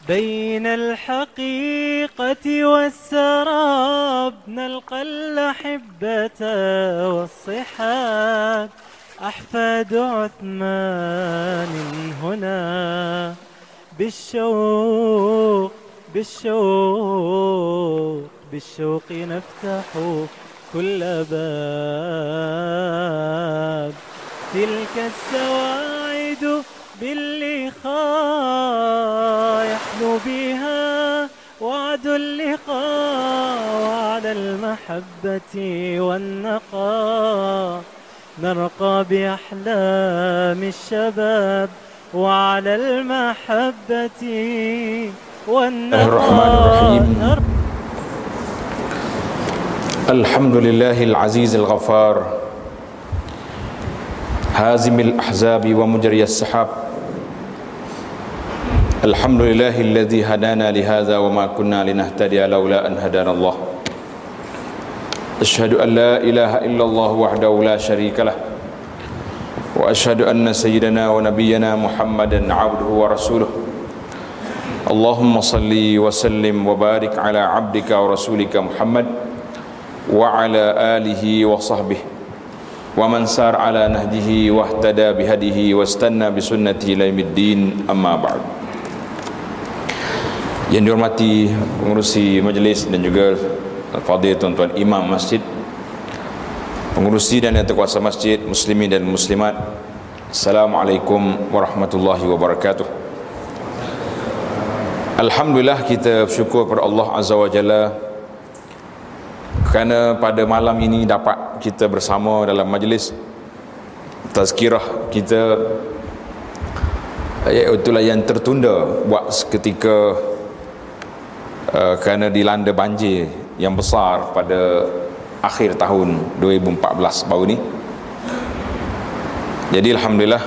بين الحقيقة والسراب نلقى الأحبة والصحاب، أحفاد عثمان هنا بالشوق بالشوق بالشوق نفتح كل باب. تلك السواعد باللقاء يحلو بها وعد اللقاء، وعلى المحبة والنقاء نرقى بأحلام الشباب، وعلى المحبة والنقاء. الحمد لله العزيز الغفار، هازم الأحزاب ومجري السحاب. الحمد لله الذي هدانا لهذا وما كنا لنهتدي لولا أن هدانا الله. أشهد أن لا إله إلا الله وحده لا شريك له، وأشهد أن سيدنا ونبينا محمدا عبده ورسوله. اللهم صل وسلم وبارك على عبدك ورسولك محمد وعلى آله وصحبه ومن سار على نهجه واهتدى بهديه واستنى بسنته إلى يوم الدين. أما بعد. Yang dihormati pengurusi majlis dan juga al-fadhil tuan-tuan imam masjid, pengurusi dan yang terkuasa masjid, muslimin dan muslimat, Assalamualaikum warahmatullahi wabarakatuh. Alhamdulillah, kita bersyukur kepada Allah Azza wa Jalla kerana pada malam ini dapat kita bersama dalam majlis tazkirah kita, iaitulah yang tertunda buat seketika kerana dilanda banjir yang besar pada akhir tahun 2014 baru ni. Jadi alhamdulillah,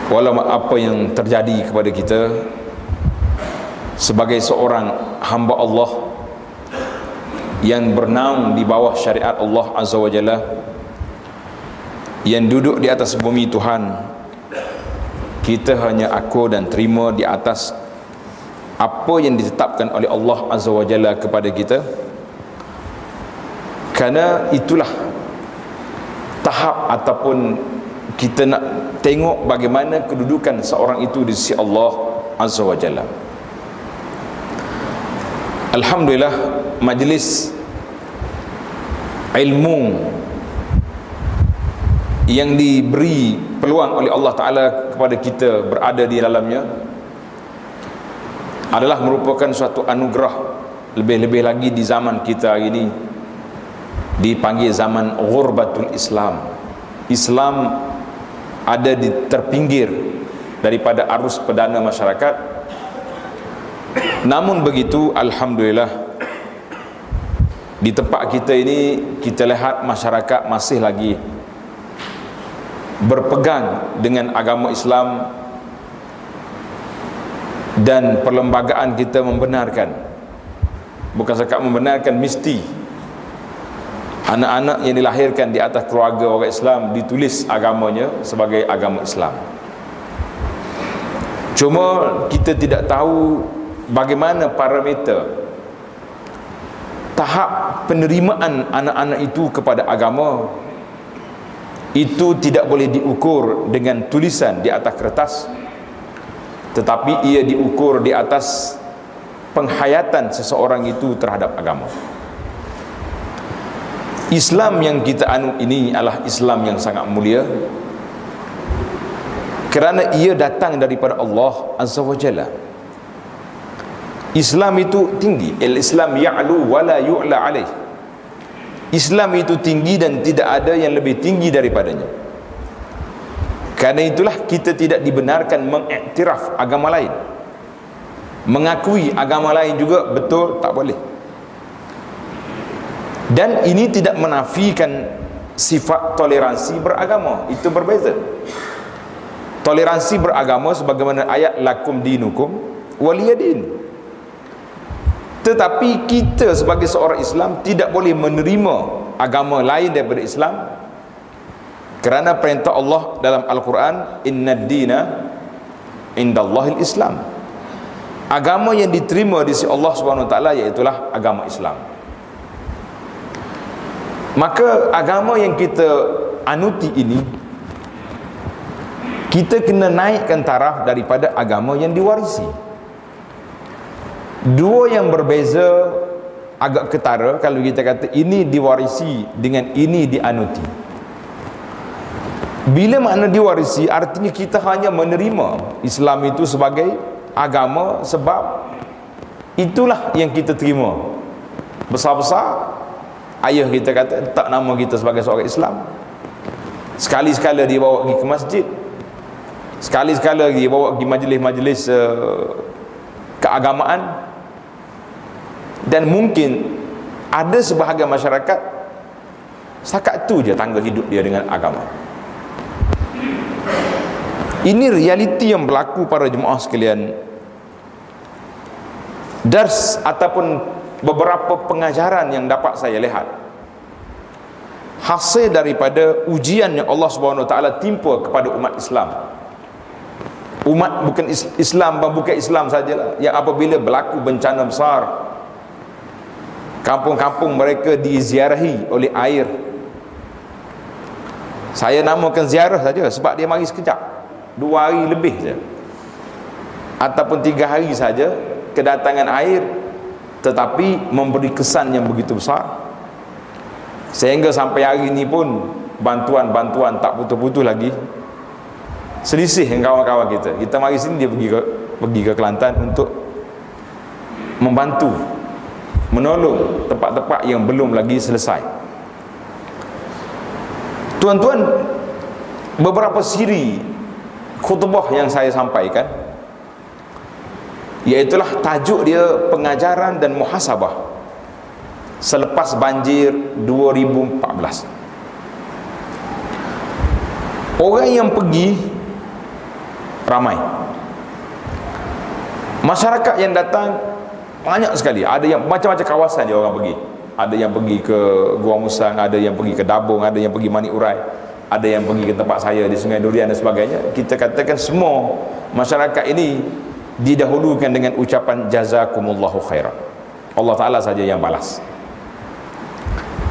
walau apa yang terjadi kepada kita sebagai seorang hamba Allah yang bernaung di bawah syariat Allah Azza wa Jalla, yang duduk di atas bumi Tuhan, kita hanya akur dan terima di atas apa yang ditetapkan oleh Allah Azza wa Jalla kepada kita, kerana itulah tahap ataupun kita nak tengok bagaimana kedudukan seorang itu di sisi Allah Azza wa Jalla. Alhamdulillah, majlis ilmu yang diberi peluang oleh Allah Ta'ala kepada kita berada di dalamnya adalah merupakan suatu anugerah, lebih-lebih lagi di zaman kita hari ini dipanggil zaman ghurbatul Islam. Islam ada di terpinggir daripada arus perdana masyarakat. Namun begitu, alhamdulillah, di tempat kita ini kita lihat masyarakat masih lagi berpegang dengan agama Islam, dan perlembagaan kita membenarkan, bukan sekadar membenarkan, mesti anak-anak yang dilahirkan di atas keluarga orang Islam ditulis agamanya sebagai agama Islam. Cuma kita tidak tahu bagaimana parameter tahap penerimaan anak-anak itu kepada agama. Itu tidak boleh diukur dengan tulisan di atas kertas, tetapi ia diukur di atas penghayatan seseorang itu terhadap agama. Islam yang kita anut ini adalah Islam yang sangat mulia, kerana ia datang daripada Allah Azza wa Jalla. Islam itu tinggi. Al-Islam ya'lu wa la yu'la alaih. Islam itu tinggi dan tidak ada yang lebih tinggi daripadanya. Karena itulah kita tidak dibenarkan mengiktiraf agama lain. Mengakui agama lain juga betul tak boleh. Dan ini tidak menafikan sifat toleransi beragama. Itu berbeza. Toleransi beragama sebagaimana ayat lakum dinukum waliyadin. Tetapi kita sebagai seorang Islam tidak boleh menerima agama lain daripada Islam, kerana perintah Allah dalam Al-Quran, innad dina indallahil Islam. Agama yang diterima di sisi Allah Subhanahu Wa Taala iaitulah agama Islam. Maka agama yang kita anuti ini, kita kena naikkan taraf daripada agama yang diwarisi. Dua yang berbeza agak ketara kalau kita kata ini diwarisi dengan ini dianuti. Bila makna diwarisi, artinya kita hanya menerima Islam itu sebagai agama sebab itulah yang kita terima. Besar-besar ayah kita kata tak nama kita sebagai seorang Islam. Sekali-sekala dia bawa pergi ke masjid, sekali-sekala dia bawa pergi majlis-majlis keagamaan. Dan mungkin ada sebahagian masyarakat setakat tu je tangga hidup dia dengan agama. Ini realiti yang berlaku para jemaah sekalian. Dars ataupun beberapa pengajaran yang dapat saya lihat hasil daripada ujian yang Allah Subhanahu Wa Taala timpa kepada umat Islam. Umat bukan Islam, bukan Islam sajalah, yang apabila berlaku bencana besar, kampung-kampung mereka diziarahi oleh air. Saya namakan ziarah saja sebab dia mari sekejap, 2 hari lebih saja ataupun 3 hari saja kedatangan air, tetapi memberi kesan yang begitu besar sehingga sampai hari ini pun bantuan-bantuan tak putus-putus lagi. Selisih dengan kawan-kawan kita. Kita mari sini, dia pergi ke Kelantan untuk membantu menolong tempat-tempat yang belum lagi selesai. Tuan-tuan, beberapa siri khutbah yang saya sampaikan iaitulah tajuk dia pengajaran dan muhasabah selepas banjir 2014. Orang yang pergi ramai, masyarakat yang datang banyak sekali. Ada yang macam-macam kawasan dia orang pergi. Ada yang pergi ke Gua Musang, ada yang pergi ke Dabung, ada yang pergi Manik Urai, ada yang pergi ke tempat saya di Sungai Durian dan sebagainya. Kita katakan semua masyarakat ini didahulukan dengan ucapan jazakumullahu khairan. Allah Ta'ala saja yang balas.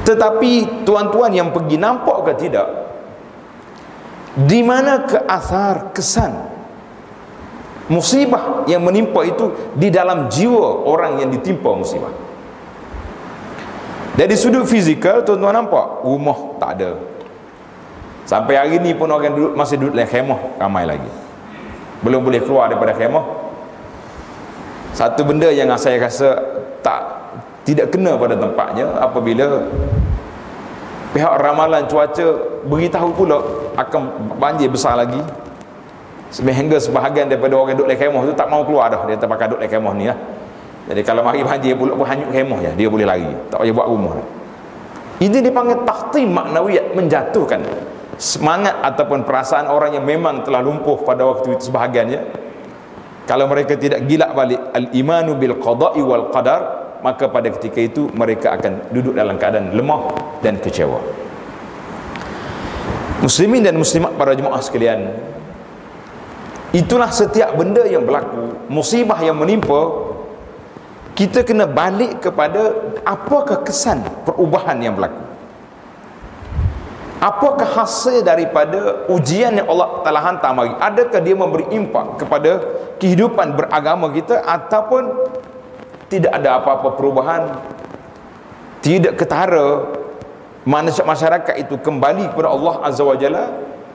Tetapi tuan-tuan yang pergi, nampak ke tidak di mana ke asar kesan musibah yang menimpa itu di dalam jiwa orang yang ditimpa musibah. Dari sudut fizikal, tuan-tuan nampak rumah tak ada. Sampai hari ni pun orang masih duduk dalam khemah ramai lagi, belum boleh keluar daripada khemah. Satu benda yang saya rasa tidak kena pada tempatnya apabila pihak ramalan cuaca beritahu pula akan banjir besar lagi, sehingga sebahagian daripada orang duduk dalam khemah tu tak mau keluar dah. Dia terpakai duduk dalam khemah ni lah. Jadi kalau mari banjir pula pun hanyut khemah je, dia boleh lari, tak payah buat rumah. Ini dipanggil takhtim maknawiyat, menjatuhkan semangat ataupun perasaan orang yang memang telah lumpuh pada waktu itu sebahagiannya. Kalau mereka tidak gilak balik al-imanu bil qada'i wal qadar, maka pada ketika itu mereka akan duduk dalam keadaan lemah dan kecewa. Muslimin dan muslimat para jemaah sekalian, itulah setiap benda yang berlaku, musibah yang menimpa, kita kena balik kepada apakah kesan perubahan yang berlaku, apakah hasil daripada ujian yang Allah telah hantar mari. Adakah dia memberi impak kepada kehidupan beragama kita ataupun tidak ada apa-apa perubahan, tidak ketara masyarakat itu kembali kepada Allah Azza wa Jalla.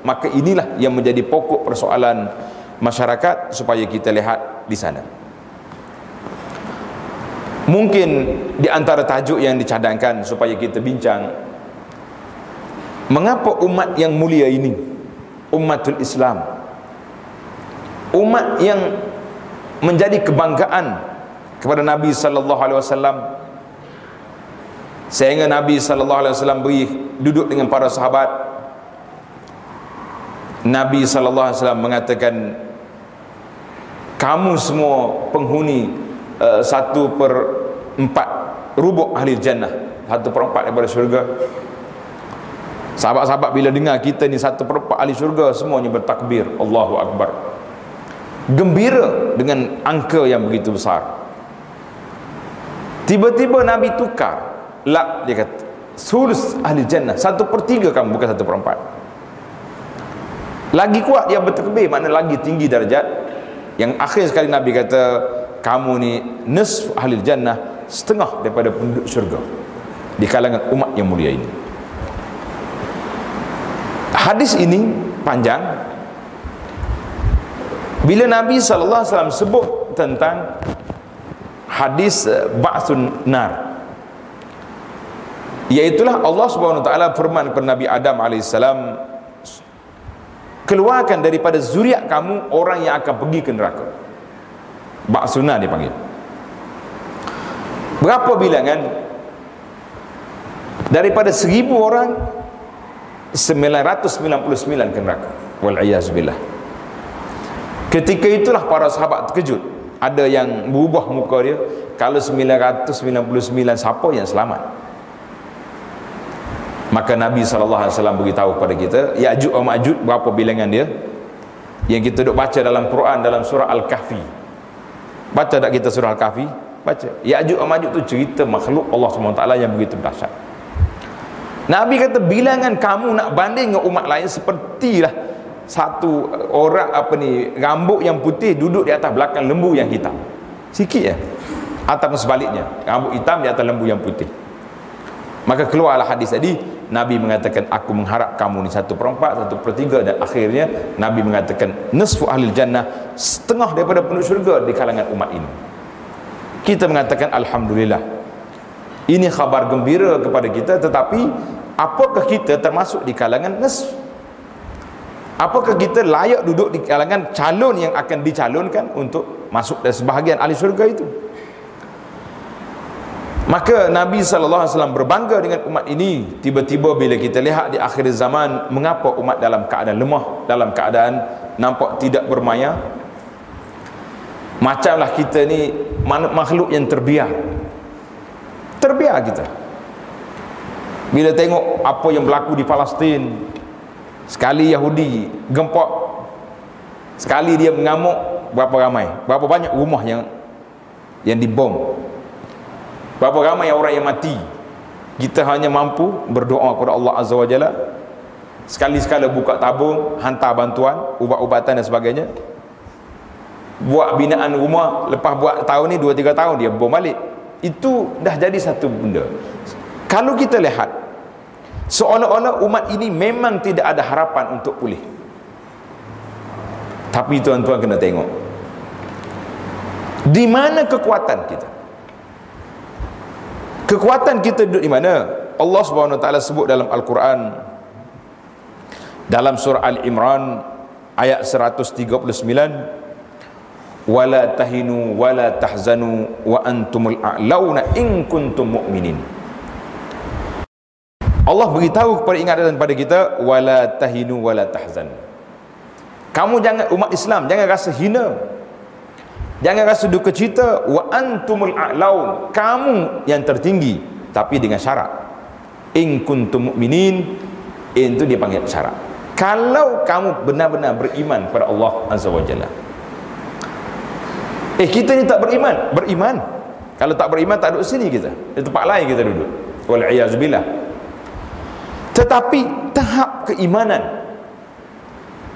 Maka inilah yang menjadi pokok persoalan masyarakat supaya kita lihat di sana. Mungkin di antara tajuk yang dicadangkan supaya kita bincang, mengapa umat yang mulia ini, umatul Islam, umat yang menjadi kebanggaan kepada Nabi sallallahu alaihi wasallam, sehingga Nabi sallallahu alaihi wasallam beri duduk dengan para sahabat. Nabi sallallahu alaihi wasallam mengatakan, kamu semua penghuni 1/4 rubuk ahli jannah, 1/4 daripada syurga. Sahabat-sahabat bila dengar kita ni 1/4 ahli syurga, semuanya bertakbir, Allahu Akbar. gembira dengan angka yang begitu besar. Tiba-tiba Nabi tukar. La, dia kata sulus ahli jannah, 1/3 kamu, bukan 1/4. Lagi kuat dia bertekbir, makna lagi tinggi darjat. Yang akhir sekali Nabi kata, kamu ni nisf ahli jannah, setengah daripada penduduk syurga di kalangan umat yang mulia ini. Hadis ini panjang. Bila Nabi SAW sebut tentang hadis ba'tsun nar, iaitulah Allah Subhanahu Wa Taala firman kepada Nabi Adam alaihissalam, keluarkan daripada zuriat kamu orang yang akan pergi ke neraka. Ba'tsun nar dipanggil. Berapa bilangan? Daripada 1000 orang, 999 ke neraka. Wal'iyazbillah. Ketika itulah para sahabat terkejut. Ada yang berubah muka dia. Kalau 999, siapa yang selamat? Maka Nabi SAW beritahu kepada kita, Ya'juj wa Ma'juj berapa bilangan dia, yang kita duk baca dalam Quran, dalam surah Al-Kahfi. Baca tak kita surah Al-Kahfi? Baca. Ya'juj wa Ma'juj tu cerita makhluk Allah SWT yang begitu dahsyat. Nabi kata, bilangan kamu nak banding dengan umat lain sepertilah satu orang rambut yang putih duduk di atas belakang lembu yang hitam. Sikit ya. Ataupun sebaliknya, rambut hitam di atas lembu yang putih. Maka keluarlah hadis tadi, Nabi mengatakan, aku mengharap kamu ni 1/4, 1/3, dan akhirnya Nabi mengatakan nisfu ahli jannah, setengah daripada penduduk syurga di kalangan umat ini. Kita mengatakan alhamdulillah. Ini khabar gembira kepada kita, tetapi apakah kita termasuk di kalangan nisf? Apakah kita layak duduk di kalangan calon yang akan dicalonkan untuk masuk dari sebahagian ahli syurga itu? Maka Nabi SAW berbangga dengan umat ini. Tiba-tiba bila kita lihat di akhir zaman, mengapa umat dalam keadaan lemah, dalam keadaan nampak tidak bermaya, macamlah kita ni makhluk yang terbiar kita. Bila tengok apa yang berlaku di Palestin, sekali Yahudi gempok, sekali dia mengamuk, berapa banyak rumah yang dibom, berapa ramai orang yang mati. Kita hanya mampu berdoa kepada Allah Azza wa Jalla, sekali-sekala buka tabung, hantar bantuan, ubat-ubatan dan sebagainya, buat binaan rumah. Lepas buat tahun ni 2-3 tahun dia bom balik. Itu dah jadi satu benda. Kalau kita lihat, seolah-olah umat ini memang tidak ada harapan untuk pulih. Tapi tuan-tuan kena tengok, di mana kekuatan kita? Kekuatan kita duduk di mana? Allah Subhanahu Wa Taala sebut dalam Al-Quran, dalam surah Al-Imran ayat 139, wala tahinu wala tahzanu wa antumul a'launa in kuntum mu'minin. Allah beritahu kepada, ingatan pada kita, wala tahinu wala tahzan. Kamu jangan, umat Islam jangan rasa hina, jangan rasa duka cita. Wa antumul a'laun, kamu yang tertinggi, tapi dengan syarat, in kuntum mu'minin. Itu dia panggil syarat, kalau kamu benar-benar beriman kepada Allah Azza wa Jalla. Kita ni tak beriman. Kalau tak beriman, tak duduk sini kita, di tempat lain kita duduk. Wal'iyazbillah. Tetapi tahap keimanan,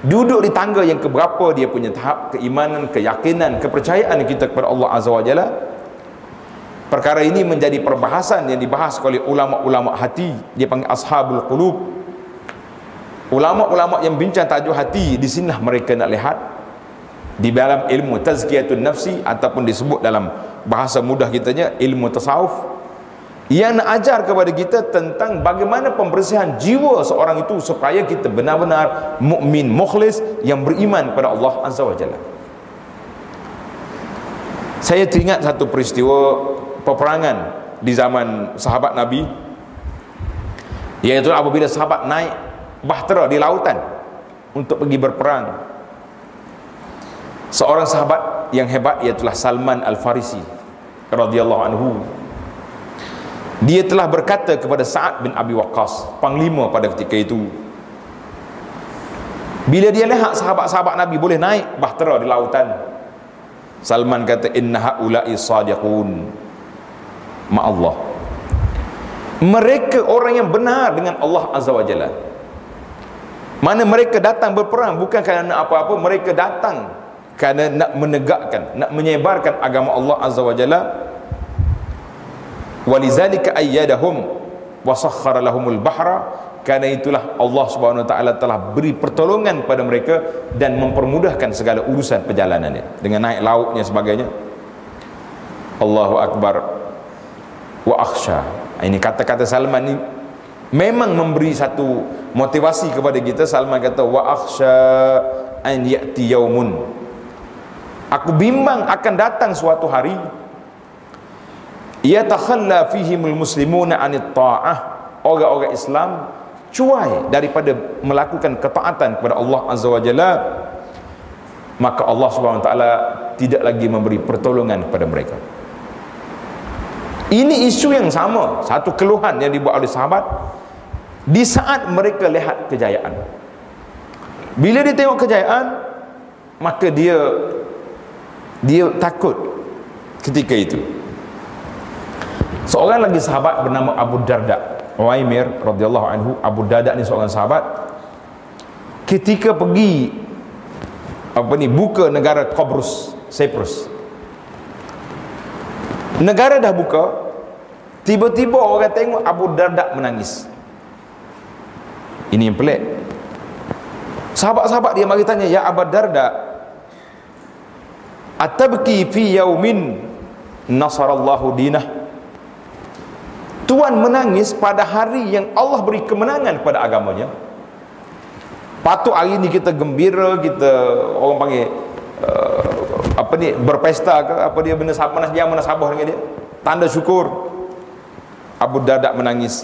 duduk di tangga yang keberapa dia punya tahap keimanan, keyakinan, kepercayaan kita kepada Allah Azza wa Jalla. Perkara ini menjadi perbahasan yang dibahas oleh ulama-ulama hati. Dia panggil ashabul qulub. Ulama-ulama yang bincang tajuk hati. Di sinilah mereka nak lihat di dalam ilmu tazkiyatun nafsi, ataupun disebut dalam bahasa mudah kitanya ilmu tasawuf, yang nak ajar kepada kita tentang bagaimana pembersihan jiwa seorang itu supaya kita benar-benar mukmin mukhlis yang beriman kepada Allah Azza wa Jalla. Saya teringat satu peristiwa peperangan di zaman sahabat Nabi, iaitu apabila sahabat naik bahtera di lautan untuk pergi berperang. Seorang sahabat yang hebat, iaitulah Salman Al-Farisi radhiyallahu anhu. Dia telah berkata kepada Sa'ad bin Abi Waqqas, panglima pada ketika itu, Bila dia lihat sahabat-sahabat Nabi boleh naik bahtera di lautan, Salman kata, inna haula'i sadiqun ma Allah. Mereka orang yang benar dengan Allah Azza wa Jalla. Mana mereka datang berperang bukan kerana nak apa-apa, mereka datang kerana nak menegakkan, nak menyebarkan agama Allah Azza wa Jalla. Walizalika ayyadahum wa sakhkhara lahumul bahra, karena itulah Allah Subhanahu wa taala telah beri pertolongan pada mereka dan mempermudahkan segala urusan perjalanannya dengan naik lautnya sebagainya. Allahu akbar wa akhsha. Ini kata-kata Salman ni memang memberi satu motivasi kepada kita. Salman kata, wa akhsha an ya'ti yaumun, aku bimbang akan datang suatu hari, yatakhalla fihimul muslimuna anit ta'ah, orang-orang Islam cuai daripada melakukan ketaatan kepada Allah Azza wa Jalla, maka Allah Subhanahu wa taala tidak lagi memberi pertolongan kepada mereka. Ini isu yang sama, satu keluhan yang dibuat oleh sahabat di saat mereka lihat kejayaan. Bila dia tengok kejayaan, maka dia takut ketika itu. Seorang lagi sahabat bernama Abu Darda Uwaimir radhiyallahu anhu. Abu Darda ni seorang sahabat, ketika pergi buka negara Cyprus, negara dah buka, tiba-tiba orang tengok Abu Darda menangis. Ini yang pelik. Sahabat-sahabat dia mari tanya, ya Abu Darda, atabki fi yaumin nasarallahu dinah, Tuan menangis pada hari yang Allah beri kemenangan kepada agamanya. Patut hari ni kita gembira, kita orang panggil berpesta ke apa dia, benda munasabah dengan dia, tanda syukur. Abu Darda menangis.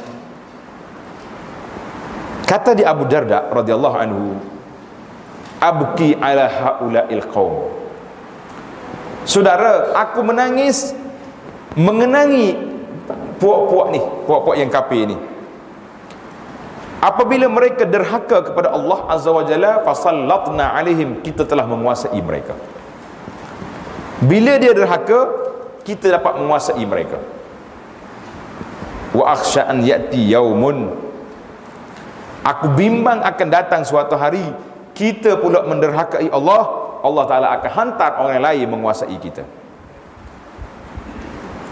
Kata di Abu Darda radhiyallahu anhu, abki ala haula'il qaum, saudara, aku menangis mengenangi puak-puak yang kafir ni. Apabila mereka derhaka kepada Allah Azza wa Jalla, fasallatna alaihim, kita telah menguasai mereka. Bila dia derhaka, kita dapat menguasai mereka. Wa akhsha an ya'ti yaumun, aku bimbang akan datang suatu hari kita pula menderhakai Allah, Allah Ta'ala akan hantar orang lain menguasai kita.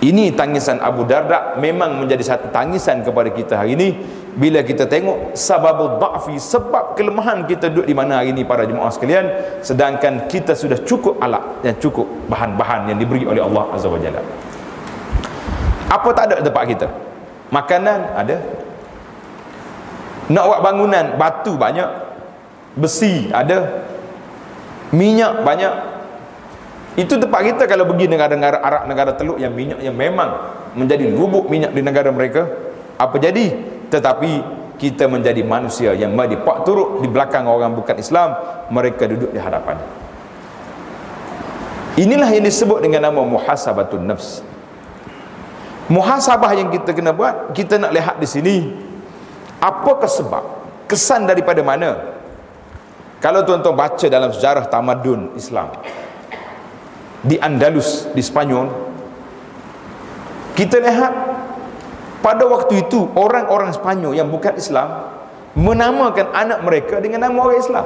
Ini tangisan Abu Darda, memang menjadi satu tangisan kepada kita hari ini. Bila kita tengok sababul da'fi, sebab kelemahan kita duduk di mana hari ini para jemaah sekalian, sedangkan kita sudah cukup alat dan cukup bahan-bahan yang diberi oleh Allah Azza wa Jalla. Apa tak ada tempat kita? Makanan ada, nak buat bangunan, batu banyak, besi ada, minyak banyak. Itu tempat kita. Kalau pergi negara-negara Arab, negara Teluk yang minyak yang memang menjadi lubuk minyak di negara mereka, apa jadi? Tetapi kita menjadi manusia yang dipak turuk di belakang orang bukan Islam, mereka duduk di hadapan. Inilah yang disebut dengan nama muhasabatun nafs. Muhasabah yang kita kena buat, kita nak lihat di sini apakah sebab, kesan daripada mana. Kalau tuan-tuan baca dalam sejarah tamadun Islam di Andalus, di Spanyol, kita lihat pada waktu itu orang-orang Spanyol yang bukan Islam menamakan anak mereka dengan nama orang Islam.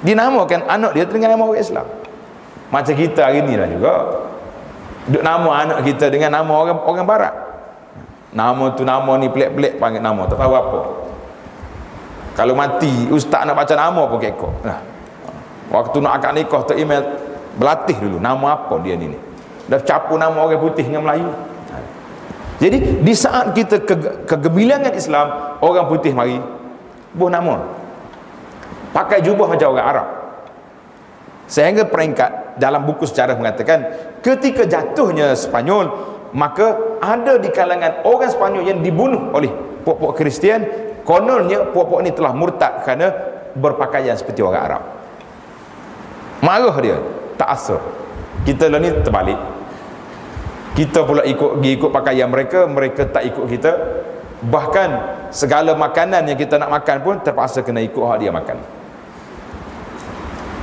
Dinamakan anak dia dengan nama orang Islam. Macam kita hari ni lah juga, duk nama anak kita dengan nama orang barat. Nama tu nama ni pelik-pelik panggil nama, tak tahu apa. Kalau mati ustaz nak baca nama pun kekok. Waktu nak akad nikah tu email berlatih dulu nama apa dia ni. Dah campur nama orang putih dengan Melayu. Jadi di saat kita kegemilangan Islam, orang putih mari buh nama, pakai jubah macam orang Arab. Sehingga peringkat dalam buku sejarah mengatakan ketika jatuhnya Spanyol, maka ada di kalangan orang Spanyol yang dibunuh oleh puak-puak Kristian. Kononnya puak-puak ni telah murtad kerana berpakaian seperti orang Arab. Marah dia, tak asal. Kita lah ni terbalik. Kita pula ikut pakaian mereka, mereka tak ikut kita. Bahkan segala makanan yang kita nak makan pun terpaksa kena ikut hak dia makan.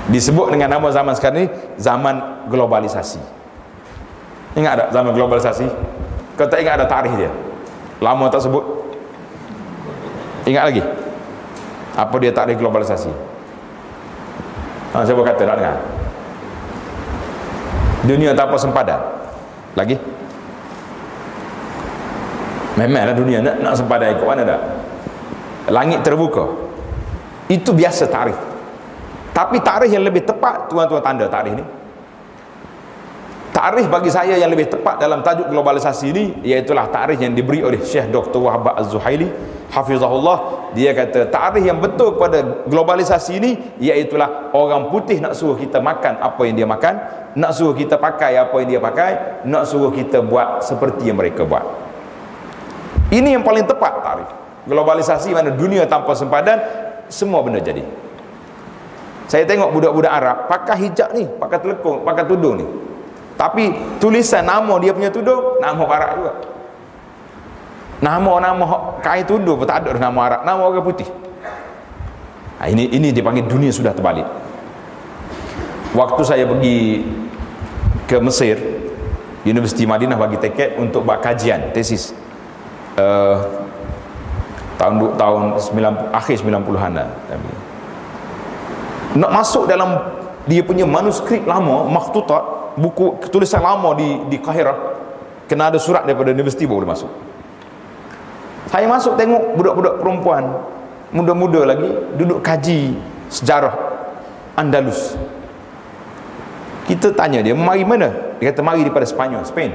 Disebut dengan nama zaman sekarang ni zaman globalisasi. Ingat tak zaman globalisasi? Kau tak ingat ada tarikh dia? Lama tak sebut. Ingat lagi? Apa dia tarikh globalisasi? Siapa kata nak dengar? Dunia tanpa sempadan. Lagi? Memanglah dunia nak sempadan ikut mana tak? Langit terbuka. Itu biasa tarikh. Tapi tarikh yang lebih tepat, tuan-tuan tanda tarikh ni. Tarikh bagi saya yang lebih tepat dalam tajuk globalisasi ini, iaitulah tarikh yang diberi oleh Syekh Dr. Wahab Az-Zuhaili hafizahullah. Dia kata tarikh yang betul pada globalisasi ini iaitulah orang putih nak suruh kita makan apa yang dia makan, nak suruh kita pakai apa yang dia pakai, nak suruh kita buat seperti yang mereka buat. Ini yang paling tepat tarikh globalisasi, mana dunia tanpa sempadan, semua benda jadi. Saya tengok budak-budak Arab pakai hijab ni, pakai telekung, pakai tudung ni, tapi tulisan nama dia punya tudung nama Arab juga. Nama kain tudung pun tak ada nama Arab, nama orang putih. Ini dipanggil dunia sudah terbalik. Waktu saya pergi ke Mesir, Universiti Madinah bagi tiket untuk buat kajian tesis akhir 90-an lah. Nak masuk dalam dia punya manuskrip lama, makhtutat, buku tulisan lama di Kahirah, kena ada surat daripada universiti baru boleh masuk. Saya masuk tengok budak-budak perempuan muda-muda lagi duduk kaji sejarah Andalus. Kita tanya dia, mari mana? Dia kata mari daripada Sepanyol, Spain.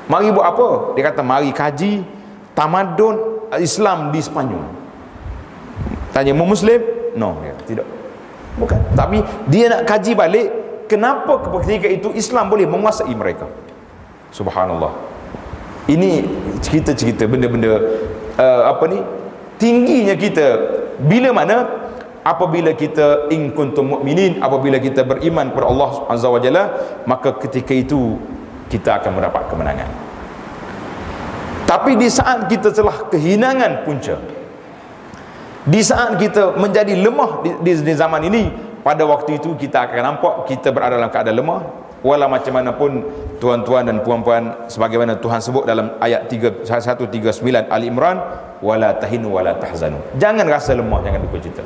Mari buat apa? Dia kata mari kaji tamadun Islam di Sepanyol. Tanya, mau Muslim? No, dia tidak. Bukan. Tapi dia nak kaji balik kenapa ketika itu Islam boleh menguasai mereka. Subhanallah. Ini cerita-cerita benda-benda tingginya kita bila mana apabila kita in kuntum mu'minin, apabila kita beriman kepada Allah Azza wa Jalla, maka ketika itu kita akan mendapat kemenangan. Tapi di saat kita telah kehinangan punca, di saat kita menjadi lemah di zaman ini, pada waktu itu kita akan nampak kita berada dalam keadaan lemah. Walau macam mana pun tuan-tuan dan puan-puan, sebagaimana Tuhan sebut dalam ayat 139 Ali Imran, wala tahinu wala tahzanu. Jangan rasa lemah, jangan duka cita.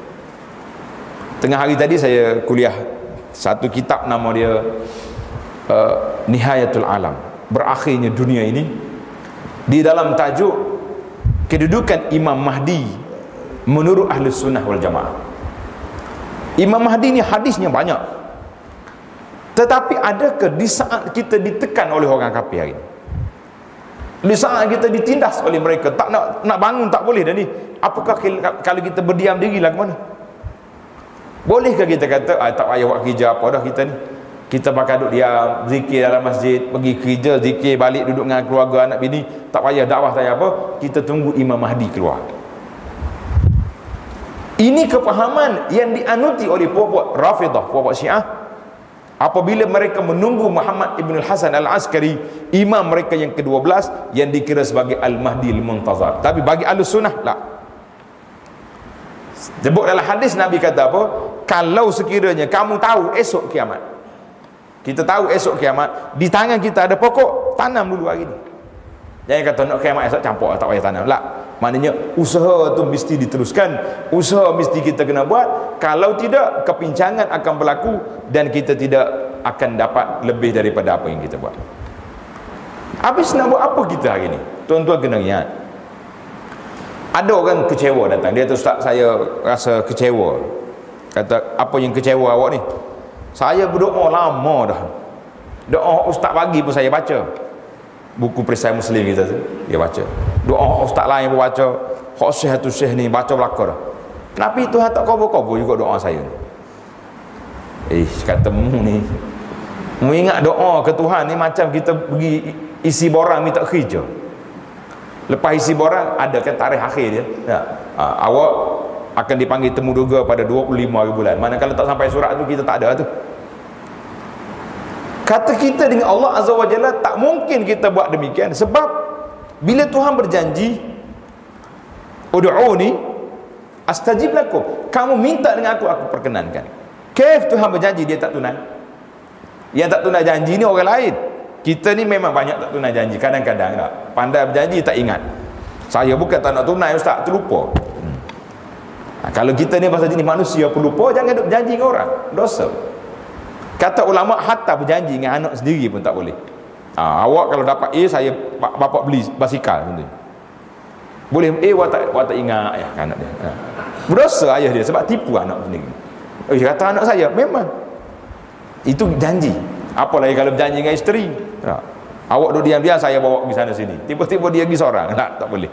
Tengah hari tadi saya kuliah satu kitab, nama dia Nihayatul Alam, berakhirnya dunia ini. Di dalam tajuk kedudukan Imam Mahdi menurut Ahli Sunnah wal Jamaah. Imam Mahdi ni hadisnya banyak, tetapi adakah di saat kita ditekan oleh orang kafir hari ini, di saat kita ditindas oleh mereka, tak nak bangun tak boleh dah ni, apakah kalau kita berdiam diri lah ke mana? Bolehkah kita kata tak payah buat kerja apa dah kita ni, kita pakai duduk diam, zikir dalam masjid, pergi kerja, zikir balik, duduk dengan keluarga, anak bini, tak payah dakwah, tak payah apa, kita tunggu Imam Mahdi keluar. Ini kefahaman yang dianuti oleh puak-puak Rafidah, puak-puak Syiah, apabila mereka menunggu Muhammad ibn al-Hasan al-Askari, imam mereka yang ke-12, yang dikira sebagai Al-Mahdi al-Muntazar. Tapi bagi Ahlus Sunnah tak. Sebut dalam hadis Nabi kata apa? Kalau sekiranya kamu tahu esok kiamat, kita tahu esok kiamat, di tangan kita ada pokok, tanam dulu hari ni. Jangan kata nak kiamat esok campur, tak payah tanam. Tak. Maknanya usaha tu mesti diteruskan, usaha mesti kita kena buat. Kalau tidak, kepincangan akan berlaku dan kita tidak akan dapat lebih daripada apa yang kita buat. Habis nak buat apa kita hari ni? Tuan-tuan kena ingat, ada orang kecewa datang, dia kata, Ustaz, saya rasa kecewa. Kata, apa yang kecewa awak ni? Saya berdoa lama dah, doa Ustaz pagi pun saya baca, buku perisai Muslim kita tu, dia baca. Doa ustaz lain pun baca, hak syekh tu syekh ni baca belaka dah. Tapi Tuhan tak kabul-kabul juga doa saya ni. Kata mu ni, mu ingat doa ke Tuhan ni macam kita pergi isi borang minta kerja. Lepas isi borang ada kan tarikh akhir dia. Awak akan dipanggil temu duga pada 25 hari bulan. Manakala tak sampai surat tu, kita tak ada tu. Kata kita dengan Allah Azza wa Jalla, tak mungkin kita buat demikian. Sebab bila Tuhan berjanji, ud'uni astajib lakum, kamu minta dengan aku perkenankan. Kef Tuhan berjanji dia tak tunai? Yang tak tunai janji ni orang lain. Kita ni memang banyak tak tunai janji. Kadang-kadang tak. Pandai berjanji tak ingat. Saya bukan tak nak tunai Ustaz, terlupa. Kalau kita ni pasal jenis manusia pelupa, jangan duk berjanji dengan orang. Dosa. Kata ulama, hatta berjanji dengan anak sendiri pun tak boleh. Awak kalau dapat A, saya bapak beli basikal contohnya. Boleh A, awak tak ingat ya anak dia. Berdosa ayah dia sebab tipu anak sendiri. Kata anak saya, memang itu janji. Apalagi kalau berjanji dengan isteri. Awak duduk diam-diam, saya bawa pergi sana sini. Tiba-tiba dia pergi seorang. Tak boleh.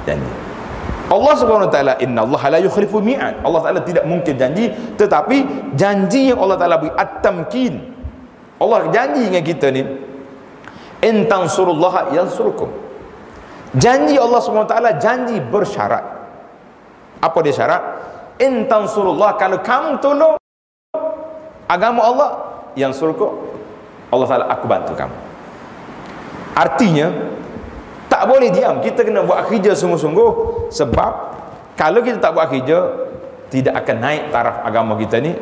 Janji. Allah Subhanahu Wa Taala, Inna Allah la yukhlifu mi'ad. Allah Taala tidak mungkin janji, tetapi janji yang Allah Taala beri at-tamkin. Allah janji dengan kita ni, in tansurullaha yansurkum. Janji Allah Subhanahu Wa Taala janji bersyarat. Apa dia syarat? In tansurullah, kalau kamu tolong agama Allah, yansurkum, Allah Taala aku bantu kamu. Artinya tak boleh diam, kita kena buat kerja sungguh-sungguh. Sebab kalau kita tak buat kerja, tidak akan naik taraf agama kita ni.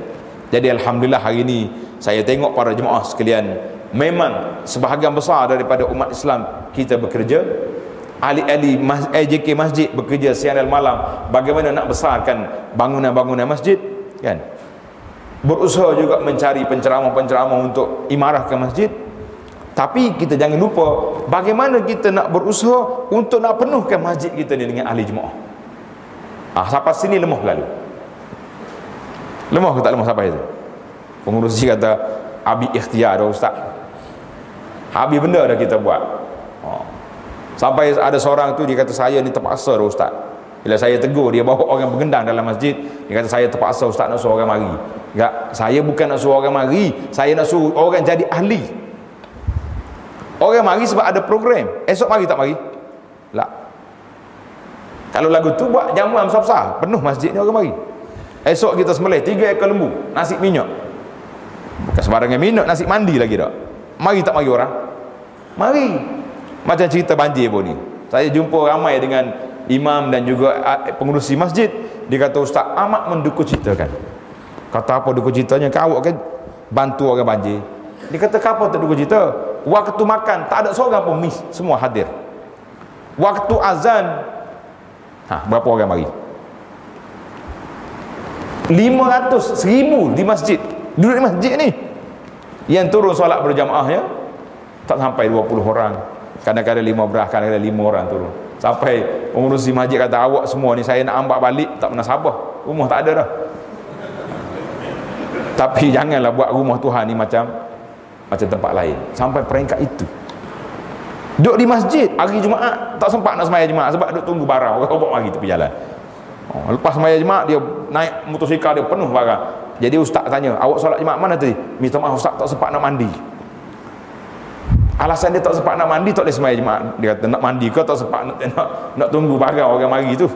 Jadi alhamdulillah hari ni saya tengok para jemaah sekalian, memang sebahagian besar daripada umat Islam kita bekerja. Ahli-ahli AJK masjid bekerja siang dan malam bagaimana nak besarkan bangunan-bangunan masjid, kan? Berusaha juga mencari penceramah-penceramah untuk imarahkan masjid. Tapi kita jangan lupa bagaimana kita nak berusaha untuk nak penuhkan masjid kita ni dengan ahli jemaah. Sampai sini lemah lalu. Lemah ke tak lemah sampai itu? Pengurusi kata, Abi ikhtiar dah Ustaz. Habis benda dah kita buat. Sampai ada seorang tu dia kata, saya ni terpaksa dah Ustaz. Bila saya tegur, dia bawa orang bergendang dalam masjid. Dia kata, saya terpaksa Ustaz nak suruh orang mari. Tak, saya bukan nak suruh orang mari, saya nak suruh orang jadi ahli. Orang mari sebab ada program. Esok mari tak mari? Tak. Kalau lagu tu buat jamuan besar-besar, penuh masjid ni orang mari. Esok kita sembelih 3 ekor lembu, nasi minyak. Bukan sembarangan minyak, nasi mandi lagi tak. Mari tak mari orang? Mari. Macam cerita banjir pun ni. Saya jumpa ramai dengan imam dan juga pengurusi masjid. Dia kata, Ustaz amat menduka citakan. Kata apa duka citanya? Kau kan bantu orang banjir. Dia kata, apa tak duka cita? Waktu makan tak ada seorang pun miss, semua hadir. Waktu azan, berapa orang mari? 500, 1000 di masjid. Duduk di masjid ni. Yang turun solat berjamaahnya tak sampai 20 orang. Kadang-kadang 15, kadang-kadang 5 orang turun. Sampai pengurusi masjid kata, awak semua ni saya nak ambak balik tak pernah sabar. Rumah tak ada dah. Tapi janganlah buat rumah Tuhan ni macam tempat lain. Sampai peringkat itu. Duduk di masjid hari Jumaat tak sempat nak sembahyang Jumaat sebab duduk tunggu barang orang bawa mari tepi jalan. Lepas sembahyang Jumaat dia naik motosikal dia penuh barang. Jadi ustaz tanya, awak solat Jumaat mana tadi? Minta maaf ustaz tak sempat nak mandi. Alasan dia tak sempat nak mandi, tak boleh sembahyang Jumaat. Dia kata nak mandi ke tak sempat nak tunggu barang orang mari tu.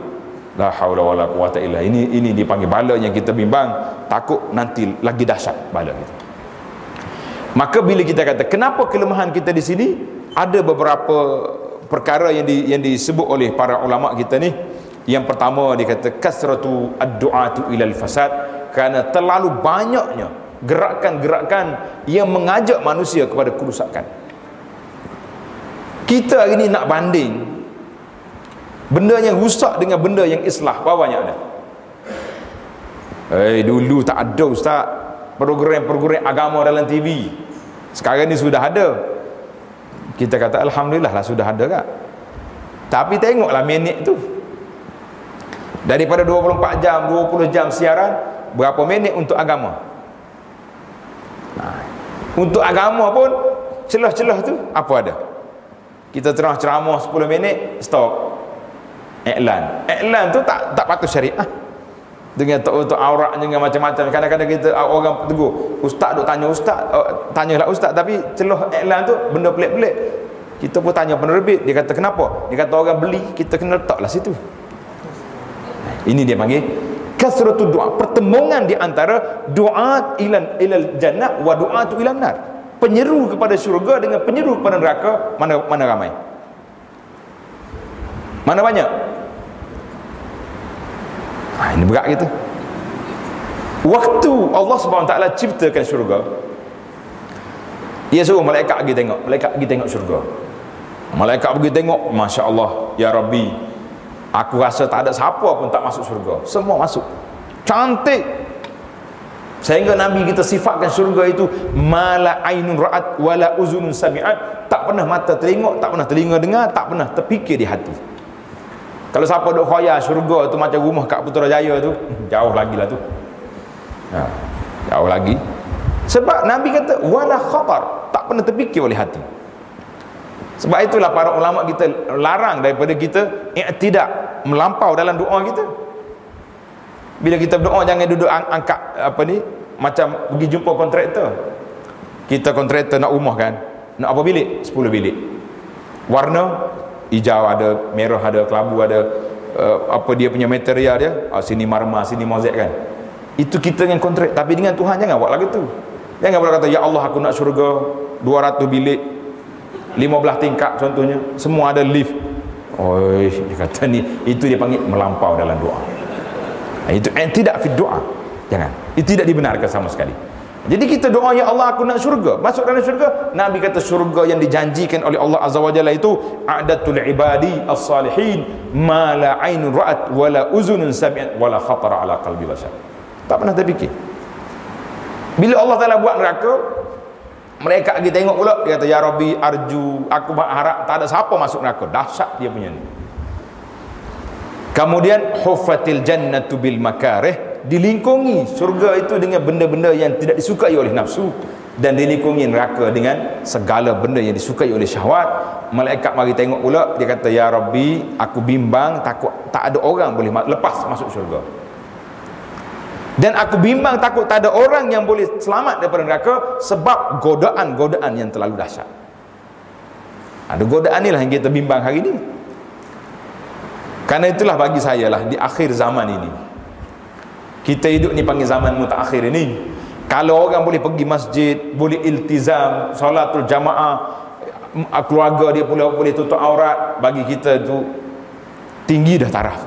La haula wala quwata illa. Ini dipanggil bala yang kita bimbang, takut nanti lagi dahsyat bala kita. Maka bila kita kata kenapa kelemahan kita di sini, ada beberapa perkara yang disebut oleh para ulama kita ni. Yang pertama dia kata kasratu ad-du'atu ilal fasad, kerana terlalu banyaknya gerakan-gerakan yang mengajak manusia kepada kerusakan. Kita hari ni nak banding benda yang rusak dengan benda yang islah, berapa banyak ada? Dulu tak ada ustaz program-program agama dalam TV. Sekarang ni sudah ada. Kita kata alhamdulillah lah sudah ada kan. Tapi tengoklah minit tu. Daripada 24 jam, 20 jam siaran, berapa minit untuk agama? Untuk agama pun celah-celah tu apa ada? Kita ceramah 10 minit, stop. Iklan tu tak patut syariah. Dengan untuk aurat dengan macam-macam. Kadang-kadang kita orang tegur, ustaz duk tanya ustaz, tanyalah ustaz, tapi celah iklan tu benda pelik-pelik. Kita pun tanya penerbit, dia kata kenapa? Dia kata orang beli, kita kena letaklah situ. Ini dia panggil kasratu doa, pertemuan di antara doa ilal jannah wa doatu ilan nar. Penyeru kepada syurga dengan penyeru kepada neraka, mana ramai? Mana banyak? Ini berat gitu. Waktu Allah SWT ciptakan syurga, Dia suruh malaikat pergi tengok. Malaikat pergi tengok syurga. Malaikat pergi tengok, Masya Allah, Ya Rabbi, aku rasa tak ada siapa pun tak masuk syurga. Semua masuk, cantik. Sehingga Nabi kita sifatkan syurga itu mala ainun ra'at wala uzunun sami'at. Tak pernah mata tengok, tak pernah telinga dengar, tak pernah terfikir di hati. Kalau siapa duk khayal syurga tu macam rumah kat Putrajaya tu, jauh lagi lah tu. Jauh lagi. Sebab Nabi kata wala khatar, tak pernah terfikir oleh hati. Sebab itulah para ulama kita larang daripada kita i'tidak, melampau dalam doa kita. Bila kita berdoa jangan duduk angkat apa ni, macam pergi jumpa kontraktor. Kita kontraktor nak rumah kan, nak apa bilik? 10 bilik. Warna hijau ada, merah ada, kelabu ada, apa dia punya material dia, sini marmar, sini mozaik kan. Itu kita dengan kontrak. Tapi dengan Tuhan jangan buat lagu tu. Jangan boleh kata, ya Allah aku nak syurga 200 bilik 15 tingkat contohnya, semua ada lift. Oi, dia kata ni, itu dia panggil melampau dalam doa. Itu tidak fit doa. Jangan. Itu tidak dibenarkan sama sekali. Jadi kita doa, ya Allah aku nak syurga. Masuk dalam syurga. Nabi kata syurga yang dijanjikan oleh Allah Azza wa Jalla itu a'datul ibadi as-salihin ma la ainun ra'at wa la uzunun sami'at wa la khatara ala qalbi bashar. Tak pernah terfikir. Bila Allah Taala buat neraka, mereka pergi tengok pula, dia kata ya Rabbi arju, aku harap tak ada siapa masuk neraka. Dahsyat dia punya ni. Kemudian huffatil jannatu bil makarih, dilingkungi surga itu dengan benda-benda yang tidak disukai oleh nafsu, dan dilingkungi neraka dengan segala benda yang disukai oleh syahwat. Malaikat mari tengok pula, dia kata ya Rabbi aku bimbang, takut tak ada orang boleh lepas masuk syurga, dan aku bimbang takut tak ada orang yang boleh selamat daripada neraka sebab godaan-godaan yang terlalu dahsyat. Ada godaan inilah yang kita bimbang hari ini. Karena itulah bagi saya lah, di akhir zaman ini, kita hidup ni panggil zaman mutakhir ini, kalau orang boleh pergi masjid, boleh iltizam solatul jamaah, keluarga dia pula boleh tutup aurat, bagi kita tu tinggi dah taraf.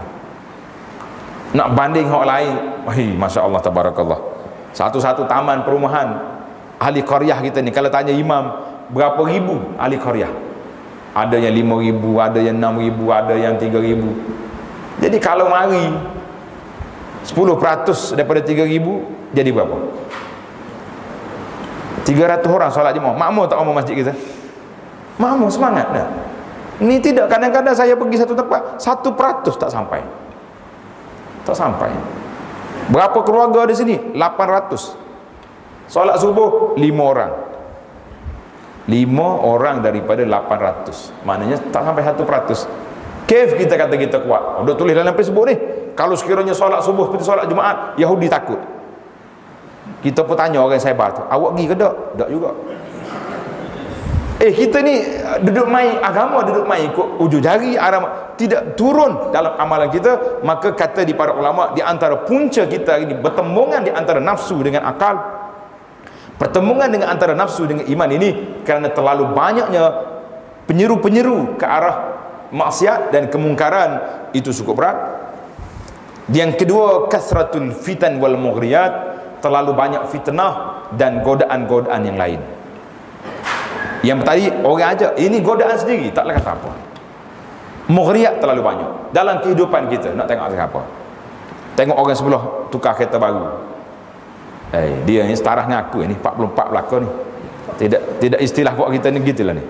Nak banding orang lain, Masya Allah tabarakallah, satu-satu taman perumahan ahli qaryah kita ni, kalau tanya imam berapa ribu ahli qaryah, ada yang 5,000, ada yang 6,000, ada yang 3,000. Jadi kalau mari 10% daripada 3,000 jadi berapa? 300 orang solat jemaah. Makmur tak makmur masjid kita? Makmur, semangat dah. Ini tidak, kadang-kadang saya pergi satu tempat 1% tak sampai. Tak sampai. Berapa keluarga di sini? 800. Solat subuh 5 orang. 5 orang daripada 800, maknanya tak sampai 1%. Kef kita kata kita kuat. Udah tulis dalam Facebook ni, kalau sekiranya solat subuh seperti solat Jumaat, Yahudi takut. Kita pun tanya orang Saibar tu, awak pergi ke tak? Tak juga. Kita ni duduk main agama, duduk main ikut ujung jari, tidak turun dalam amalan kita. Maka kata di para ulama, di antara punca kita ini bertembungan di antara nafsu dengan akal, pertemuan dengan antara nafsu dengan iman ini, kerana terlalu banyaknya penyeru-penyeru ke arah maksiat dan kemungkaran, itu cukup berat. Yang kedua, kasratul fitan wal mughriyat, terlalu banyak fitnah dan godaan-godaan yang lain. Yang tadi orang aja, ini godaan sendiri, taklah kata apa. Mughriyat terlalu banyak dalam kehidupan kita. Nak tengok siapa? Tengok orang sebelah tukar kereta baru, dia ni setara dengan aku ni, 44 belaka ni. Tidak istilah buat kita ni gitulah ni.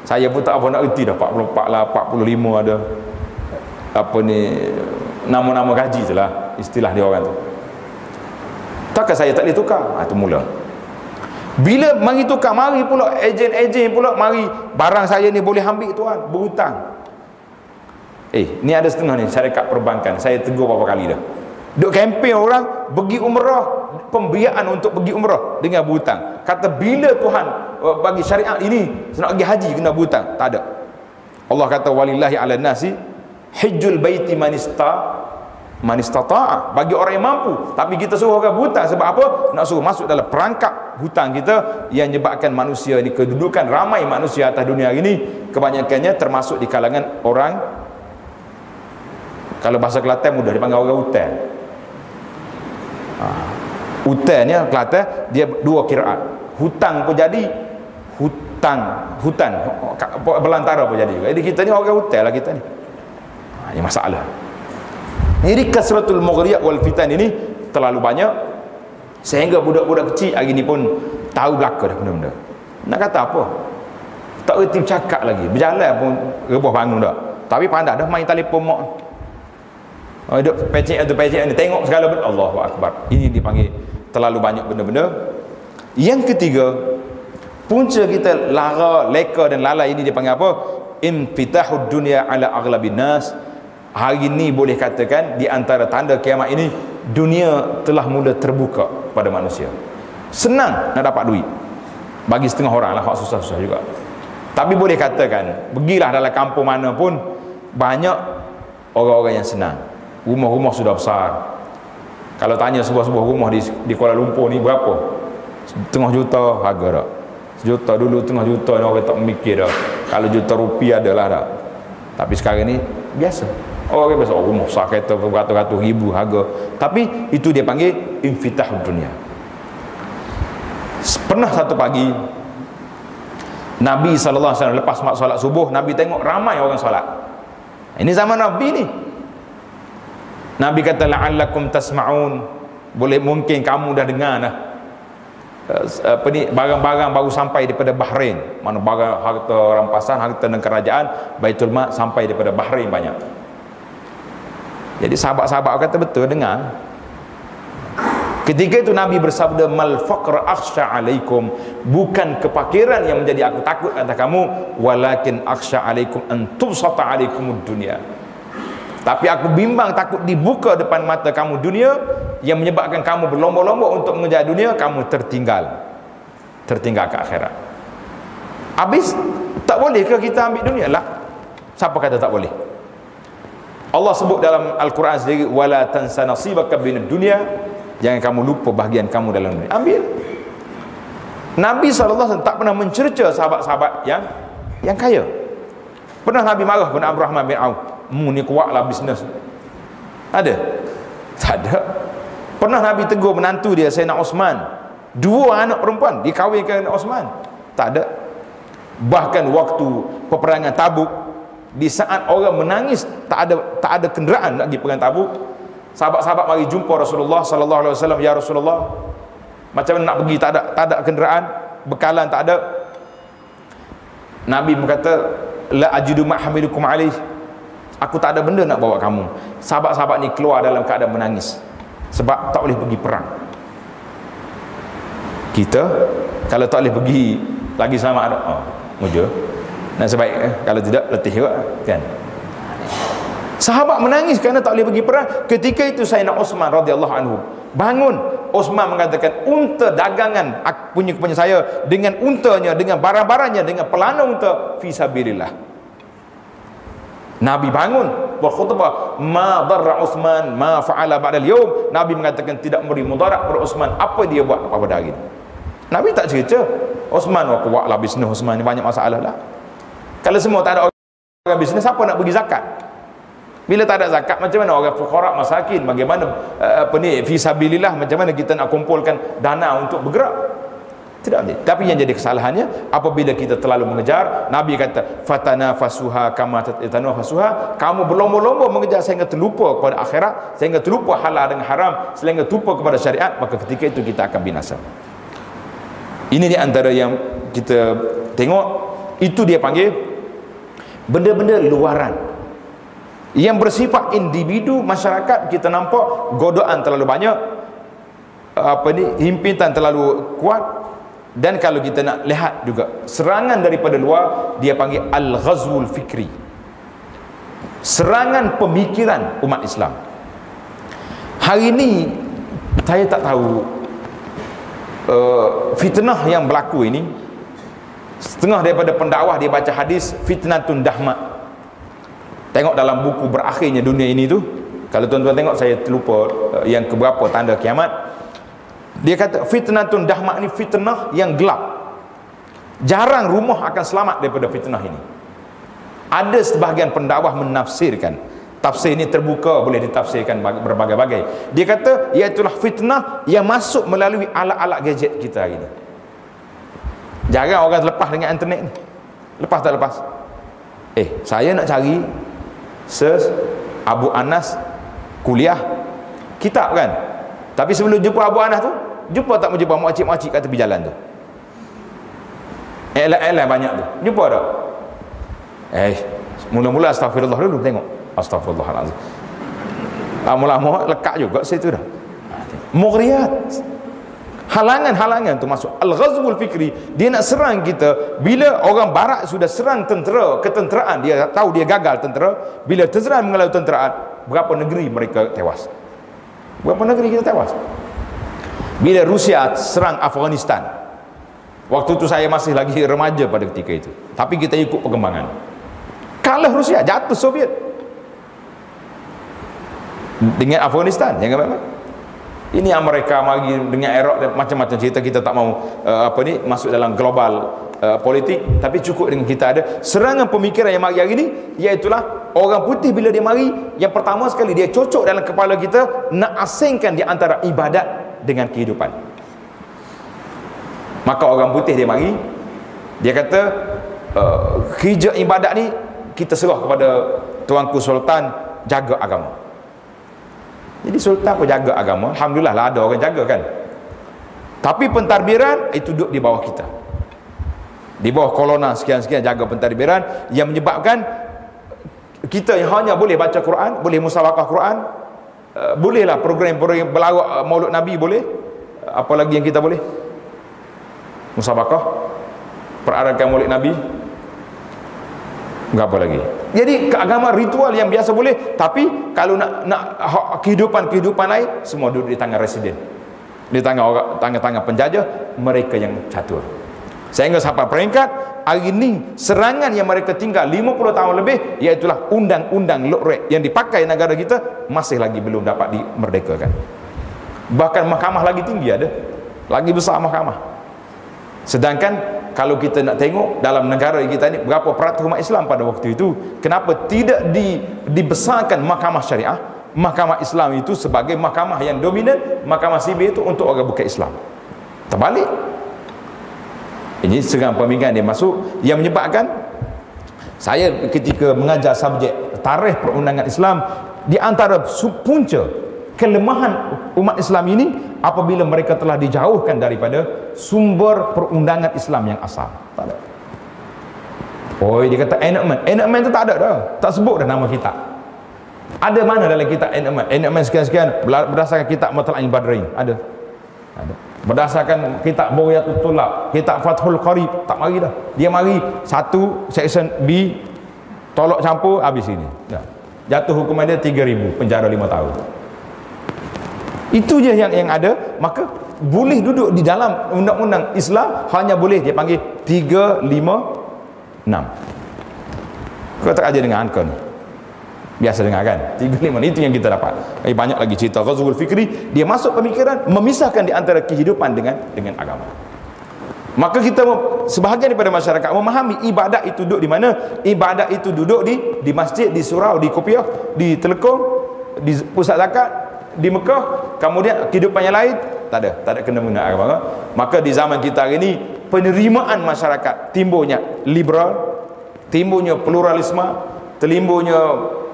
Saya pun tak apa nak erti dah, 44 lah, 45 ada. Apa ni, nama-nama gaji je lah istilah dia orang tu. Takkan saya tak boleh tukar? Itu mula. Bila mari tukar, mari pula ejen-ejen pula mari, barang saya ni boleh ambil tuan, berhutang. Ni ada setengah ni syarikat perbankan, saya tegur berapa kali dah. Duk kempen orang pergi umrah, pembiayaan untuk pergi umrah dengan berhutang. Kata bila Tuhan bagi syariat ini nak pergi haji kena berhutang? Tak ada. Allah kata walillahi ala nasi hijjul baiti man istata'a, bagi orang yang mampu. Tapi kita suruh orang berhutang sebab apa? Nak suruh masuk dalam perangkap hutang kita yang menyebabkan manusia ini, kedudukan ramai manusia atas dunia ini kebanyakannya termasuk di kalangan orang, kalau bahasa Kelantan mudah dipanggil orang hutan. Hutan ni Kelantan dia dua kiraat. Hutang pun jadi, hutan belantara pun jadi juga. Jadi kita ni orang hutan lah kita ni. Ini masalah. Jadi kasratul mughriyat wal fitan ini terlalu banyak sehingga budak-budak kecil hari ni pun tahu belaka dah benda-benda. Nak kata apa? Tak reti bercakap lagi. Berjalan pun rebah bangun dah. Tapi pandai dah main telefon mak. Duk pecek ni tengok segala benda. Allahu akbar. Ini dipanggil terlalu banyak benda-benda. Yang ketiga, punca kita lara, leka dan lalai ini dipanggil apa? Infitahud dunya ala aghlabin nas. Hari ini boleh katakan di antara tanda kiamat ini, dunia telah mula terbuka pada manusia. Senang nak dapat duit bagi setengah orang lah, hak susah-susah juga. Tapi boleh katakan, pergilah dalam kampung mana pun, banyak orang-orang yang senang. Rumah-rumah sudah besar. Kalau tanya sebuah-sebuah rumah di Kuala Lumpur ni berapa? Setengah juta harga dah. Sejuta dulu, setengah juta ni orang tak mikir dah. Kalau juta rupiah adalah dah. Tapi sekarang ni biasa. Orang biasa, rumah besar kereta beratus-ratus ribu harga. Tapi itu dia panggil infitahud dunia. Pernah satu pagi Nabi SAW lepas solat subuh, Nabi tengok ramai orang solat. Ini zaman Nabi ni. Nabi kata la'allakum tasma'un, boleh mungkin kamu dah dengar dah apa ni, barang-barang baru sampai daripada Bahrain. Mana barang harta rampasan, harta dan kerajaan Baitul Mal sampai daripada Bahrain banyak. Jadi sahabat-sahabat kata betul dengar. Ketika itu Nabi bersabda, mal faqra akhsha alaikum, bukan kepakiran yang menjadi aku takut atas kamu, walakin akhsha alaikum an tubsata alaikumud dunya. Tapi aku bimbang takut dibuka depan mata kamu dunia yang menyebabkan kamu berlomba-lomba untuk mengejar dunia, kamu tertinggal ke akhirat. Habis tak boleh ke kita ambil dunia lah? Siapa kata tak boleh? Allah sebut dalam Al-Quran sendiri, wala tansa nasibaka minad dunya, jangan kamu lupa bahagian kamu dalam dunia. Ambil. Nabi SAW tak pernah mencerca sahabat-sahabat yang kaya. Pernah Nabi marah kepada Abdurrahman bin Auf, mu ni kuatlah bisnes. Ada? Tak ada. Pernah Nabi tegur menantu dia, Sayyidina Osman, dua anak perempuan dikahwinkan dengan Osman? Tak ada. Bahkan waktu peperangan Tabuk, di saat orang menangis, tak ada kenderaan nak pergi perang Tabuk, sahabat-sahabat mari jumpa Rasulullah sallallahu alaihi wasallam, ya Rasulullah, macam mana nak pergi, tak ada kenderaan, bekalan tak ada. Nabi berkata, la ajidu ma hamilukum alaih, aku tak ada benda nak bawa kamu. Sahabat-sahabat ni keluar dalam keadaan menangis sebab tak boleh pergi perang. Kita kalau tak boleh pergi lagi selamat ada muja. Dan sebaik kalau tidak letih juga kan. Sahabat menangis kerana tak boleh pergi perang. Ketika itu Sayyidina Osman radhiyallahu anhu bangun. Osman mengatakan, unta dagangan punya saya, dengan untanya, dengan barang-barangnya, dengan pelana unta, fi sabilillah. Nabi bangun berkhutbah, ma darra Osman ma fa'ala ba'da al-yawm. Nabi mengatakan tidak memberi mudarat pada Osman apa dia buat pada hari ini. Nabi tak cerita Osman buatlah bisnes, Osman ni banyak masalah lah. Kalau semua tak ada orang bisnes, siapa nak bagi zakat? Bila tak ada zakat, macam mana orang fuqara masakin, bagaimana fi sabilillah, macam mana kita nak kumpulkan dana untuk bergerak? Tidak boleh. Tapi yang jadi kesalahannya, apabila kita terlalu mengejar, Nabi kata fatanafasuha kama tatanafasuha, kamu berlomba-lomba mengejar sehingga terlupa kepada akhirat, sehingga terlupa halal dengan haram, sehingga terlupa kepada syariat, maka ketika itu kita akan binasa. Ini di antara yang kita tengok, itu dia panggil benda-benda luaran yang bersifat individu masyarakat. Kita nampak godaan terlalu banyak, himpitan terlalu kuat. Dan kalau kita nak lihat juga serangan daripada luar, dia panggil al-ghazwul fikri, serangan pemikiran umat Islam. Hari ini saya tak tahu fitnah yang berlaku ini, setengah daripada pendakwah dia baca hadis fitnatun dahma. Tengok dalam buku berakhirnya dunia ini tu, kalau tuan-tuan tengok, saya terlupa yang keberapa tanda kiamat. Dia kata fitnatun dahma ni fitnah yang gelap. Jarang rumah akan selamat daripada fitnah ini. Ada sebahagian pendakwah menafsirkan Tafsir ni terbuka, boleh ditafsirkan berbagai-bagai. Dia kata iaitulah fitnah yang masuk melalui alat-alat gadget kita hari ni. Jarang orang lepas dengan internet ni. Lepas tak lepas? Saya nak cari search Abu Anas kuliah kitab kan. Tapi sebelum jumpa Abu Anas tu, jumpa tak jumpa makcik-makcik kat tepi jalan tu? Elan banyak tu. Jumpa tak? Mula-mula astagfirullah dulu, tengok. Astagfirullahalazim. Lama-lama lekat juga situ dah. Mughriyat. Halangan-halangan tu masuk. Al-ghazwul fikri, dia nak serang kita. Bila orang barat sudah serang tentera, ketenteraan, dia tahu dia gagal tentera. Bila terserang mengalami tenteraan, berapa negeri mereka tewas? Berapa negeri kita tewas? Bila Rusia serang Afghanistan, waktu tu saya masih lagi remaja pada ketika itu, tapi kita ikut perkembangan. Kalah Rusia, jatuh Soviet dengan Afghanistan. Jangan apa-apa. Ini Amerika mari dengan Iraq dan macam-macam cerita, kita tak mau masuk dalam global politik, tapi cukup dengan kita ada serangan pemikiran yang mari hari ini, iaitulah orang putih bila dia mari, yang pertama sekali dia cocok dalam kepala kita nak asingkan di antara ibadat dengan kehidupan. Maka orang putih dia mari, dia kata kerja ibadat ni kita serah kepada Tuanku Sultan, jaga agama. Jadi Sultan pun jaga agama, alhamdulillah lah ada orang jaga kan. Tapi pentadbiran itu duduk di bawah kita, di bawah kolona sekian-sekian jaga pentadbiran, yang menyebabkan kita yang hanya boleh baca Quran, boleh musabaqah Quran, bolehlah program-program berlawak Maulud Nabi boleh, apa lagi yang kita boleh? Musabaqah, perarakan Maulid Nabi, apa lagi? Jadi keagamaan ritual yang biasa boleh, tapi kalau nak kehidupan lain, semua duduk di tangan residen, di tangan penjajah, mereka yang catur. Sehingga sampai peringkat hari ini serangan yang mereka tinggal 50 tahun lebih, iaitulah undang-undang Lok yang dipakai negara kita masih lagi belum dapat dimerdekakan. Bahkan mahkamah lagi tinggi ada, lagi besar mahkamah. Sedangkan kalau kita nak tengok dalam negara kita ni, berapa peratus umat Islam pada waktu itu, kenapa tidak dibesarkan mahkamah syariah, mahkamah Islam itu sebagai mahkamah yang dominan, mahkamah sivil itu untuk orang bukan Islam? Terbalik. Ini serang pemikiran dia masuk, yang menyebabkan saya ketika mengajar subjek tarikh perundangan Islam, di antara punca kelemahan umat Islam ini apabila mereka telah dijauhkan daripada sumber perundangan Islam yang asal. Tak ada. Dia kata enactment tu tak ada dah, tak sebut dah nama kitab. Ada mana dalam kitab enactment sekian-sekian berdasarkan kitab Matla'il Badrin? Ada. Berdasarkan kitab Bughyatul Tulab, kitab Fathul Qarib, tak mari dah. Dia mari satu section B, tolak campur, habis ini dah. Jatuh hukuman dia 3,000, penjara 5 tahun. Itu je yang ada. Maka boleh duduk di dalam undang-undang Islam, hanya boleh dia panggil 356. Kau tak ajar dengan angka ni, biasa dengar kan, 356. Itu yang kita dapat. Banyak lagi cerita Ghazwul Fikri. Dia masuk pemikiran memisahkan di antara kehidupan dengan agama. Maka kita sebahagian daripada masyarakat memahami ibadat itu duduk di mana? Ibadat itu duduk di masjid, di surau, di kopiah, di telekong, di pusat zakat, di Mekah. Kemudian kehidupan yang lain tak ada kena mengena agama. Maka di zaman kita hari ini, penerimaan masyarakat, timbulnya liberal, timbulnya pluralisme, timbulnya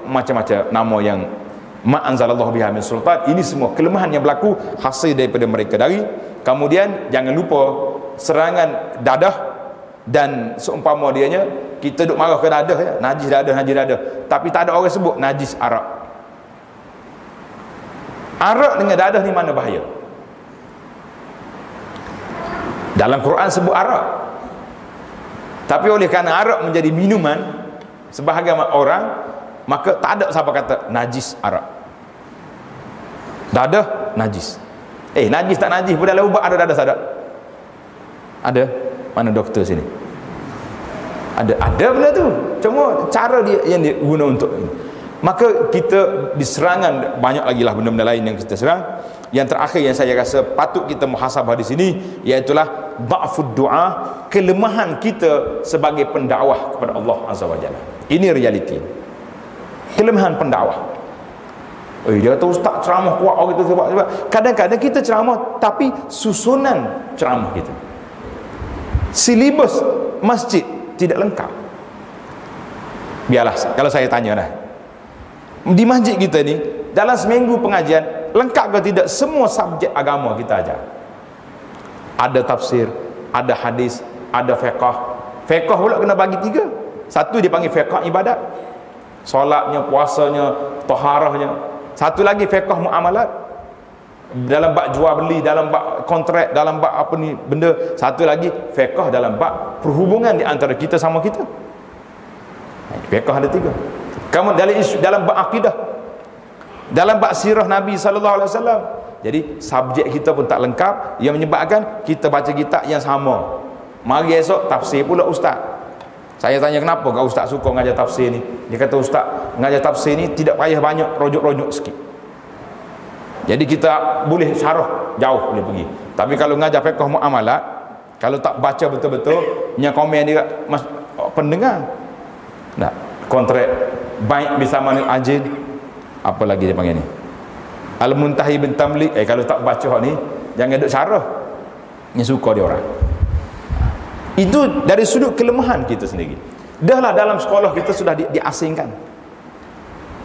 macam-macam nama yang ma'anzalallahu biha min sultan. Ini semua kelemahan yang berlaku hasil daripada mereka dari. Kemudian jangan lupa serangan dadah, dan seumpama dianya kita duk marah ke dadah ya, najis dadah, tapi tak ada orang sebut najis arak. Arak dengan dadah ni mana bahaya? Dalam Quran sebut arak, tapi oleh kerana arak menjadi minuman sebahagian orang, maka tak ada siapa kata najis arak, dadah najis. Najis tak najis pun dalam ubat ada dadah sadak. Ada? Mana doktor sini? Ada benda tu, cuma cara dia yang dia guna untuk ini. Maka kita diserangan banyak lagi lah benda-benda lain yang kita serang. Yang terakhir yang saya rasa patut kita muhasabah di sini, iaitulah dha'fud du'a, kelemahan kita sebagai pendakwah kepada Allah Azza wa Jalla. Ini realiti. kelemahan pendakwah. Dia kata ustaz ceramah kuat orang itu sebab kadang-kadang kita ceramah tapi susunan ceramah kita, silibus masjid tidak lengkap. Biarlah kalau saya tanya dah, di masjid kita ni dalam seminggu pengajian lengkap ke tidak semua subjek agama kita ajar? Ada tafsir, ada hadis, ada fiqh. Fiqh pula kena bagi 3. Satu dipanggil fiqh ibadat, solatnya, puasanya, taharahnya. Satu lagi fiqh muamalat, dalam bab jual beli, dalam bab kontrak, dalam bab apa ni benda. Satu lagi fiqh dalam bab perhubungan di antara kita sama kita. Fiqh ada 3. Kamu dalam bab akidah, dalam bab sirah Nabi sallallahu alaihi wasallam. Jadi subjek kita pun tak lengkap, yang menyebabkan kita baca kitab yang sama. Mari esok tafsir pula ustaz. Saya tanya kenapa kau ustaz suka mengajar tafsir ni? Dia kata ustaz, mengajar tafsir ni tidak payah banyak, rojok-rojok sikit. Jadi kita boleh syarah jauh boleh pergi. Tapi kalau mengajar fiqh muamalat, kalau tak baca betul-betul, punya komen dia pendengar. Nah, kontrak baik bisa manil ajin, apa lagi dia panggil ni? Al-Muntahi bin Tamlik. Kalau tak baca ni, jangan duk syarah. Ni suka dia orang. Itu dari sudut kelemahan kita sendiri. Dahlah dalam sekolah kita sudah diasingkan,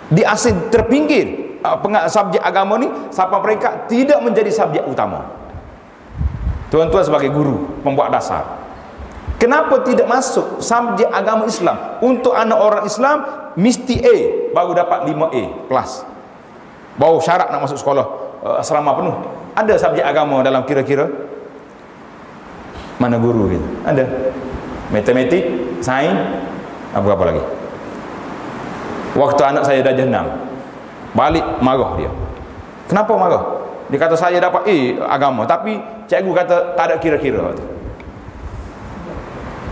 diasing, terpinggir subjek agama ni sampai mereka tidak menjadi subjek utama. Tuan-tuan sebagai guru pembuat dasar, kenapa tidak masuk subjek agama Islam? Untuk anak orang Islam mesti A baru dapat 5A plus, baru syarat nak masuk sekolah asrama penuh. Ada subjek agama dalam kira-kira? Mana guru gitu? Ada. Matematik, sains, apa lagi. Waktu anak saya dah 6, balik marah dia. Kenapa marah? Dia kata saya dapat agama, tapi cikgu kata tak ada kira-kira.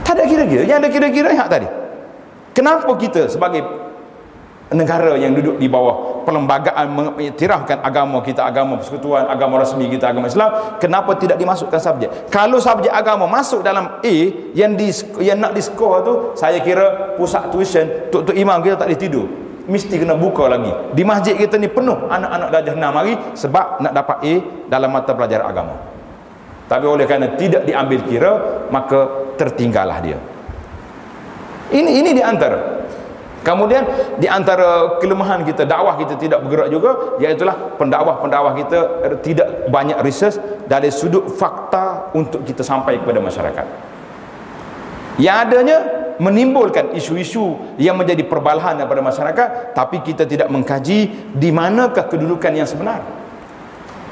Tak ada kira-kira. Yang ada kira-kira hak tadi. Kenapa kita sebagai negara yang duduk di bawah perlembagaan mengiktirafkan agama kita, agama persekutuan, agama rasmi kita, agama Islam, kenapa tidak dimasukkan subjek? Kalau subjek agama masuk dalam A yang nak diskor tu, saya kira pusat tuition tok imam kita tak boleh tidur, mesti kena buka lagi. Di masjid kita ni penuh anak-anak darjah 6 hari sebab nak dapat A dalam mata pelajaran agama. Tapi oleh kerana tidak diambil kira, maka tertinggallah dia. Ini di antara. Kemudian di antara kelemahan kita, dakwah kita tidak bergerak juga, iaitulah pendakwah-pendakwah kita tidak banyak research dari sudut fakta untuk kita sampai kepada masyarakat. Yang adanya menimbulkan isu-isu yang menjadi perbalahan kepada masyarakat, tapi kita tidak mengkaji di manakah kedudukan yang sebenar.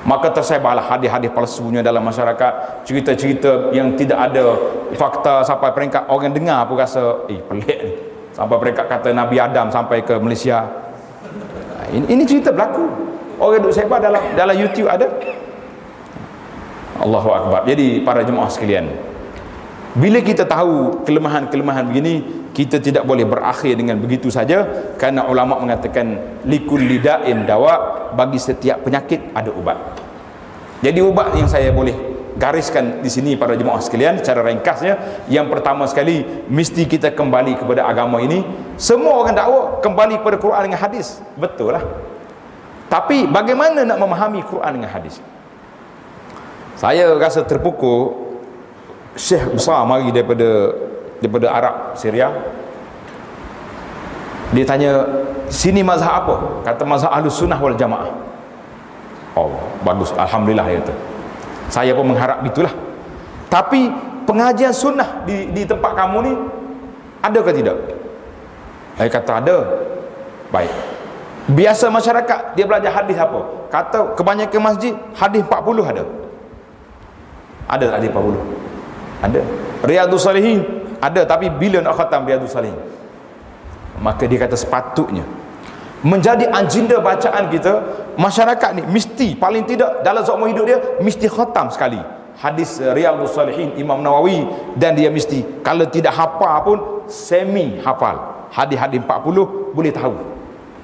Maka tersebarlah hadis-hadis palsunya dalam masyarakat, cerita-cerita yang tidak ada fakta, sampai peringkat orang dengar pun rasa pelik ni. Sampai peringkat kata Nabi Adam sampai ke Malaysia. Ini cerita berlaku. Orang duk sebar dalam YouTube ada. Allahu Akbar. Jadi para jemaah sekalian, bila kita tahu kelemahan-kelemahan begini, kita tidak boleh berakhir dengan begitu saja, kerana ulama mengatakan likulli da'in dawa, bagi setiap penyakit ada ubat. Jadi ubat yang saya boleh gariskan di sini para jemaah sekalian secara ringkasnya, yang pertama sekali mesti kita kembali kepada agama ini. Semua orang dakwah kembali kepada Quran dengan hadis, betul lah. Tapi bagaimana nak memahami Quran dengan hadis? Saya rasa terpukul, syekh besar mari daripada Arab, Syria. Dia tanya, sini mazhab apa? Kata mazhab Ahlus Sunnah wal Jamaah. Oh, bagus, alhamdulillah dia kata. Saya pun mengharap itulah. Tapi pengajian sunnah di tempat kamu ni ada ke tidak? Saya kata ada. Baik. Biasa masyarakat dia belajar hadis apa? Kata kebanyakan masjid hadis 40 ada. Ada hadis 40? Ada. Riyadhus Salihin ada, tapi bila nak khatam Riyadhus Salihin? Maka dia kata sepatutnya menjadi agenda bacaan kita, masyarakat ni mesti paling tidak dalam seumur hidup dia mesti khatam sekali hadis Riyadhus Salihin Imam Nawawi, dan dia mesti kalau tidak hafal pun semi hafal hadis-hadis 40, boleh tahu.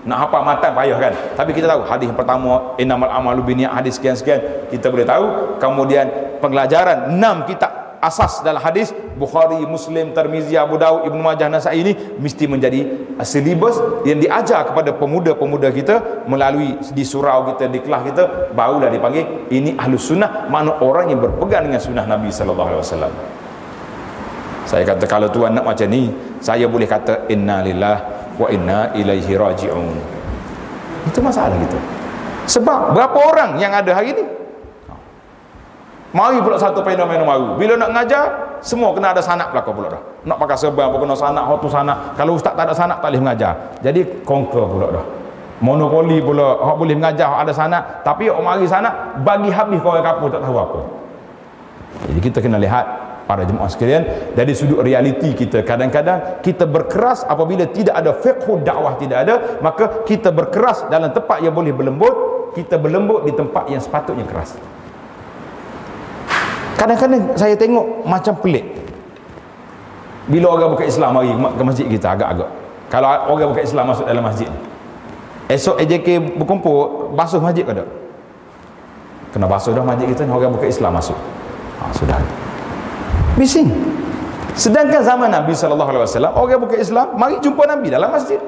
Nak hafal matan payah kan, tapi kita tahu hadis yang pertama innamal a'malu binniyat, hadis sekian-sekian kita boleh tahu. Kemudian pelajaran 6 kitab asas dalam hadis Bukhari, Muslim, Tirmizi, Abu Daud, Ibnu Majah, Nasa'i ini mesti menjadi silibus yang diajar kepada pemuda-pemuda kita melalui di surau kita, di kelas kita, barulah dipanggil ini ahlus sunnah, makna orang yang berpegang dengan sunnah Nabi sallallahu alaihi wasallam. Saya kata kalau tuan nak macam ni, saya boleh kata inna lillahi wa inna ilaihi raji'un. Itu masalah kita. Sebab berapa orang yang ada hari ni? Mari pula satu fenomena baru. Bila nak mengajar, semua kena ada sanak belakang pula dah. Nak pakai serban pun kena sanak, hotu sanak. Kalau ustaz tak ada sanak, tak boleh mengajar. Jadi conquer pula dah. Monopoli pula, hak boleh mengajar, hak ada sanak. Tapi hak mari sanak, bagi habis kau orang kapur tak tahu apa. Jadi kita kena lihat para jemaah sekalian, dari sudut realiti kita, kadang-kadang kita berkeras apabila tidak ada fiqh dakwah, tidak ada, maka kita berkeras dalam tempat yang boleh berlembut, kita berlembut di tempat yang sepatutnya keras. Kadang-kadang saya tengok macam pelik bila orang bukan Islam mari ke masjid kita agak-agak. Kalau orang bukan Islam masuk dalam masjid, esok AJK berkumpul, basuh masjid ke tak? Kena basuh dah masjid kita, orang bukan Islam masuk. Sudah bising. Sedangkan zaman Nabi SAW, orang bukan Islam mari jumpa Nabi dalam masjid.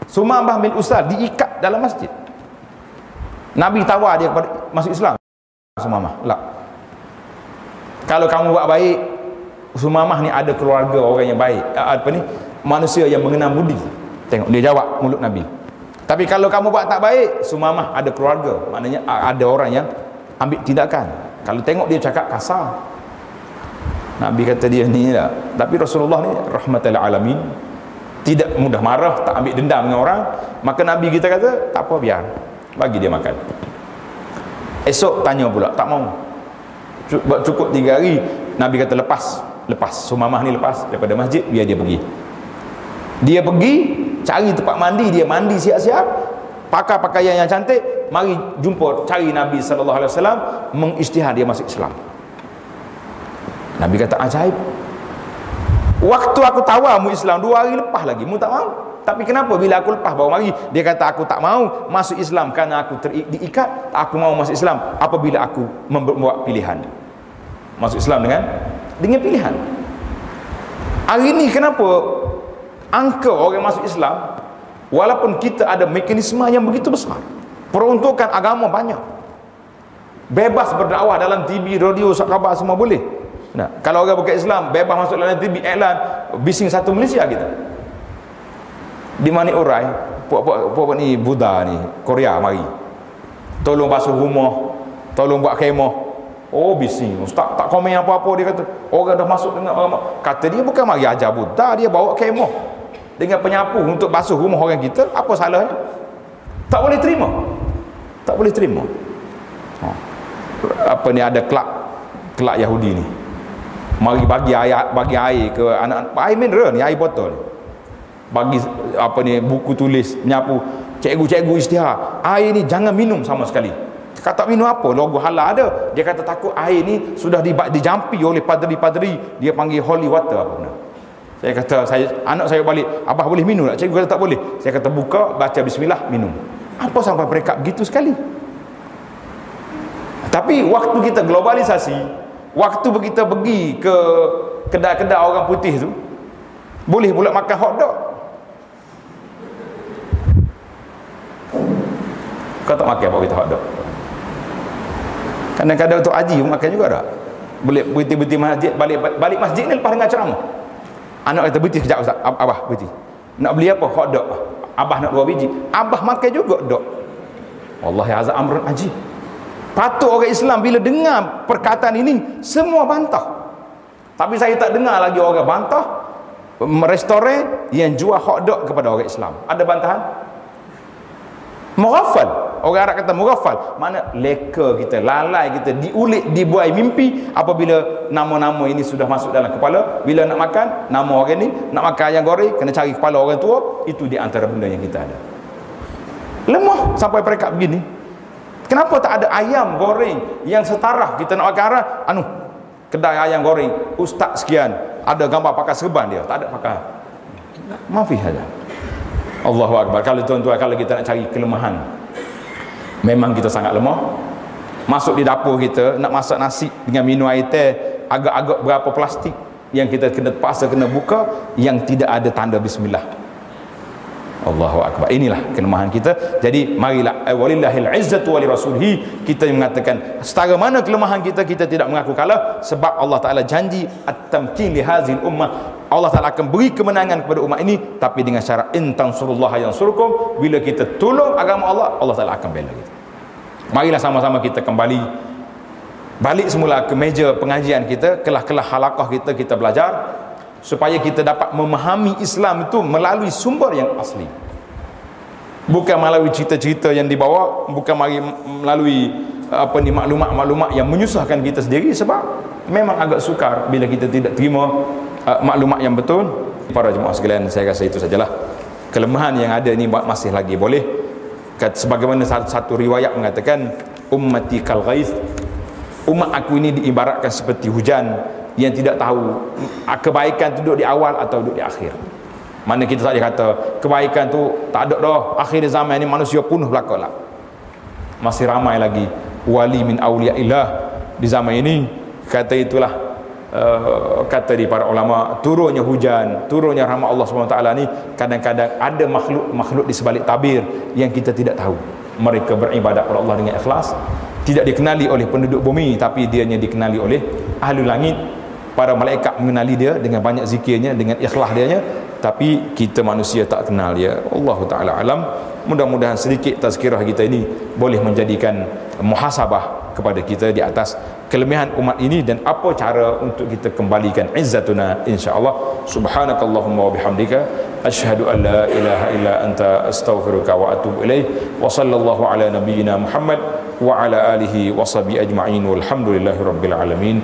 Sumamah bin Usal diikat dalam masjid. Nabi tawar dia kepada masuk Islam. Sumamah lah, kalau kamu buat baik, Sumamah ni ada keluarga orang yang baik, apa ni, manusia yang mengenal budi. Tengok dia jawab mulut Nabi. Tapi kalau kamu buat tak baik, Sumamah ada keluarga, maknanya ada orang yang ambil tindakan. Kalau tengok dia cakap kasar, Nabi kata dia ni lah. Tapi Rasulullah ni rahmatal alamin, tidak mudah marah, tak ambil dendam dengan orang. Maka Nabi kita kata tak apa, biar, bagi dia makan. Esok tanya pula, tak mau. Cukup 3 hari, Nabi kata lepas Sumamah ni lepas daripada masjid, biar dia pergi. Dia pergi cari tempat mandi, dia mandi siap-siap, pakai pakaian yang cantik, mari jumpa cari Nabi SAW, mengisytihar dia masuk Islam. Nabi kata ajaib, waktu aku tawar mu Islam 2 hari lepas lagi mu tak mau. Tapi kenapa bila aku lepas baru mari? Dia kata aku tak mau masuk Islam kerana aku diikat, aku mau masuk Islam apabila aku membuat pilihan masuk Islam dengan pilihan. Hari ni kenapa angka orang masuk Islam, walaupun kita ada mekanisme yang begitu besar, peruntukan agama banyak, bebas berdakwah dalam TV, radio, khabar semua boleh. Nah, kalau orang bukan Islam bebas masuk dalam TV, iklan, bising satu Malaysia kita. Di mana urai puak ni Buddha ni Korea mari tolong basuh rumah, tolong buat kemah. Oh bising, ustaz tak komen apa-apa. Dia kata orang dah masuk dengan orang, kata dia bukan mari ajar Buddha, dia bawa kemah dengan penyapu untuk basuh rumah orang kita. Apa salahnya? Tak boleh terima, tak boleh terima. Apa ni, ada kelak Yahudi ni mari bagi air ke anak-anak, air mineral ni, air botol, bagi apa ni, buku tulis, menyapu. Cikgu-cikgu isytihar, air ni jangan minum sama sekali. Kata minum apa, logo halal ada. Dia kata takut air ni sudah dijampi oleh padri-padri, dia panggil holy water apa benda. Saya kata, anak saya balik, abah boleh minum tak? Cikgu kata tak boleh. Saya kata buka, baca bismillah, minum. Apa sampai mereka begitu sekali? Tapi waktu kita globalisasi, waktu kita pergi ke kedai-kedai orang putih tu, boleh pula makan hotdog. Kau tak makan apa kita hotdog? Kadang-kadang untuk haji makan juga tak? Boleh berhenti masjid, balik masjid ni lepas dengar ceramah. Anak kata berhenti sekejap ustaz. Abah berhenti. Nak beli apa? Hotdog. Abah nak 2 biji. Abah makan juga dok. Wallahi azza amrun ajib. Patut orang Islam bila dengar perkataan ini semua bantah. Tapi saya tak dengar lagi orang bantah restoran yang jual hotdog kepada orang Islam. Ada bantahan? Mughaffal. Orang Arab kata mughaffal, makna leka kita, lalai kita, diulik, dibuai mimpi apabila nama-nama ini sudah masuk dalam kepala. Bila nak makan nama orang ni, nak makan ayam goreng, kena cari kepala orang tua. Itu di antara benda yang kita ada. Lemah sampai peringkat begini. Kenapa tak ada ayam goreng yang setara? Kita nak makan arah, kedai ayam goreng, ustaz sekian, ada gambar pakai serban dia, tak ada pakai. Maafi saja. Allahu Akbar. Kalau tuan-tuan, kalau kita nak cari kelemahan, memang kita sangat lemah. Masuk di dapur kita, nak masak nasi dengan minum air teh, agak-agak berapa plastik yang kita kena paksa kena buka yang tidak ada tanda bismillah. Allahu akbar. Inilah kelemahan kita. Jadi marilah walillahil izzatu wali rasulihi, kita mengatakan setara mana kelemahan kita, kita tidak mengaku kalah, sebab Allah Taala janji at-tamkin li hadzal ummah. Allah Taala akan beri kemenangan kepada umat ini, tapi dengan syarat in tansurullaha yansurkum. Bila kita tolong agama Allah, Allah Taala akan bela kita. Marilah sama-sama kita kembali balik semula ke meja pengajian kita, kelah-kelah halaqah kita belajar supaya kita dapat memahami Islam itu melalui sumber yang asli, bukan melalui cerita-cerita yang dibawa, bukan melalui maklumat-maklumat yang menyusahkan kita sendiri. Sebab memang agak sukar bila kita tidak terima maklumat yang betul. Para jemaah sekalian, saya rasa itu sajalah kelemahan yang ada ni masih lagi boleh. Sebagaimana satu riwayat mengatakan, ummati kal ghaiz, umat aku ini diibaratkan seperti hujan yang tidak tahu kebaikan tu duduk di awal atau duduk di akhir. Mana kita tak boleh kata kebaikan tu tak ada dah, akhir zaman ni manusia punah belaka lah. Masih ramai lagi wali min awliyaillah di zaman ini. Kata itulah kata di para ulama, turunnya hujan, turunnya rahmat Allah SWT ni kadang-kadang ada makhluk di sebalik tabir yang kita tidak tahu. Mereka beribadat kepada Allah dengan ikhlas, tidak dikenali oleh penduduk bumi, tapi dianya dikenali oleh ahli langit. Para malaikat mengenali dia dengan banyak zikirnya, dengan ikhlas dianya, tapi kita manusia tak kenal dia. Allah Ta'ala alam. Mudah-mudahan sedikit tazkirah kita ini boleh menjadikan muhasabah kepada kita di atas kelebihan umat ini dan apa cara untuk kita kembalikan izzatuna, insya-Allah. Subhanakallahumma wa bihamdika asyhadu an la ilaha illa anta astaghfiruka wa atubu ilaih. Wa sallallahu ala nabiyyina Muhammad wa ala alihi wa sahbihi ajma'in walhamdulillahi rabbil alamin.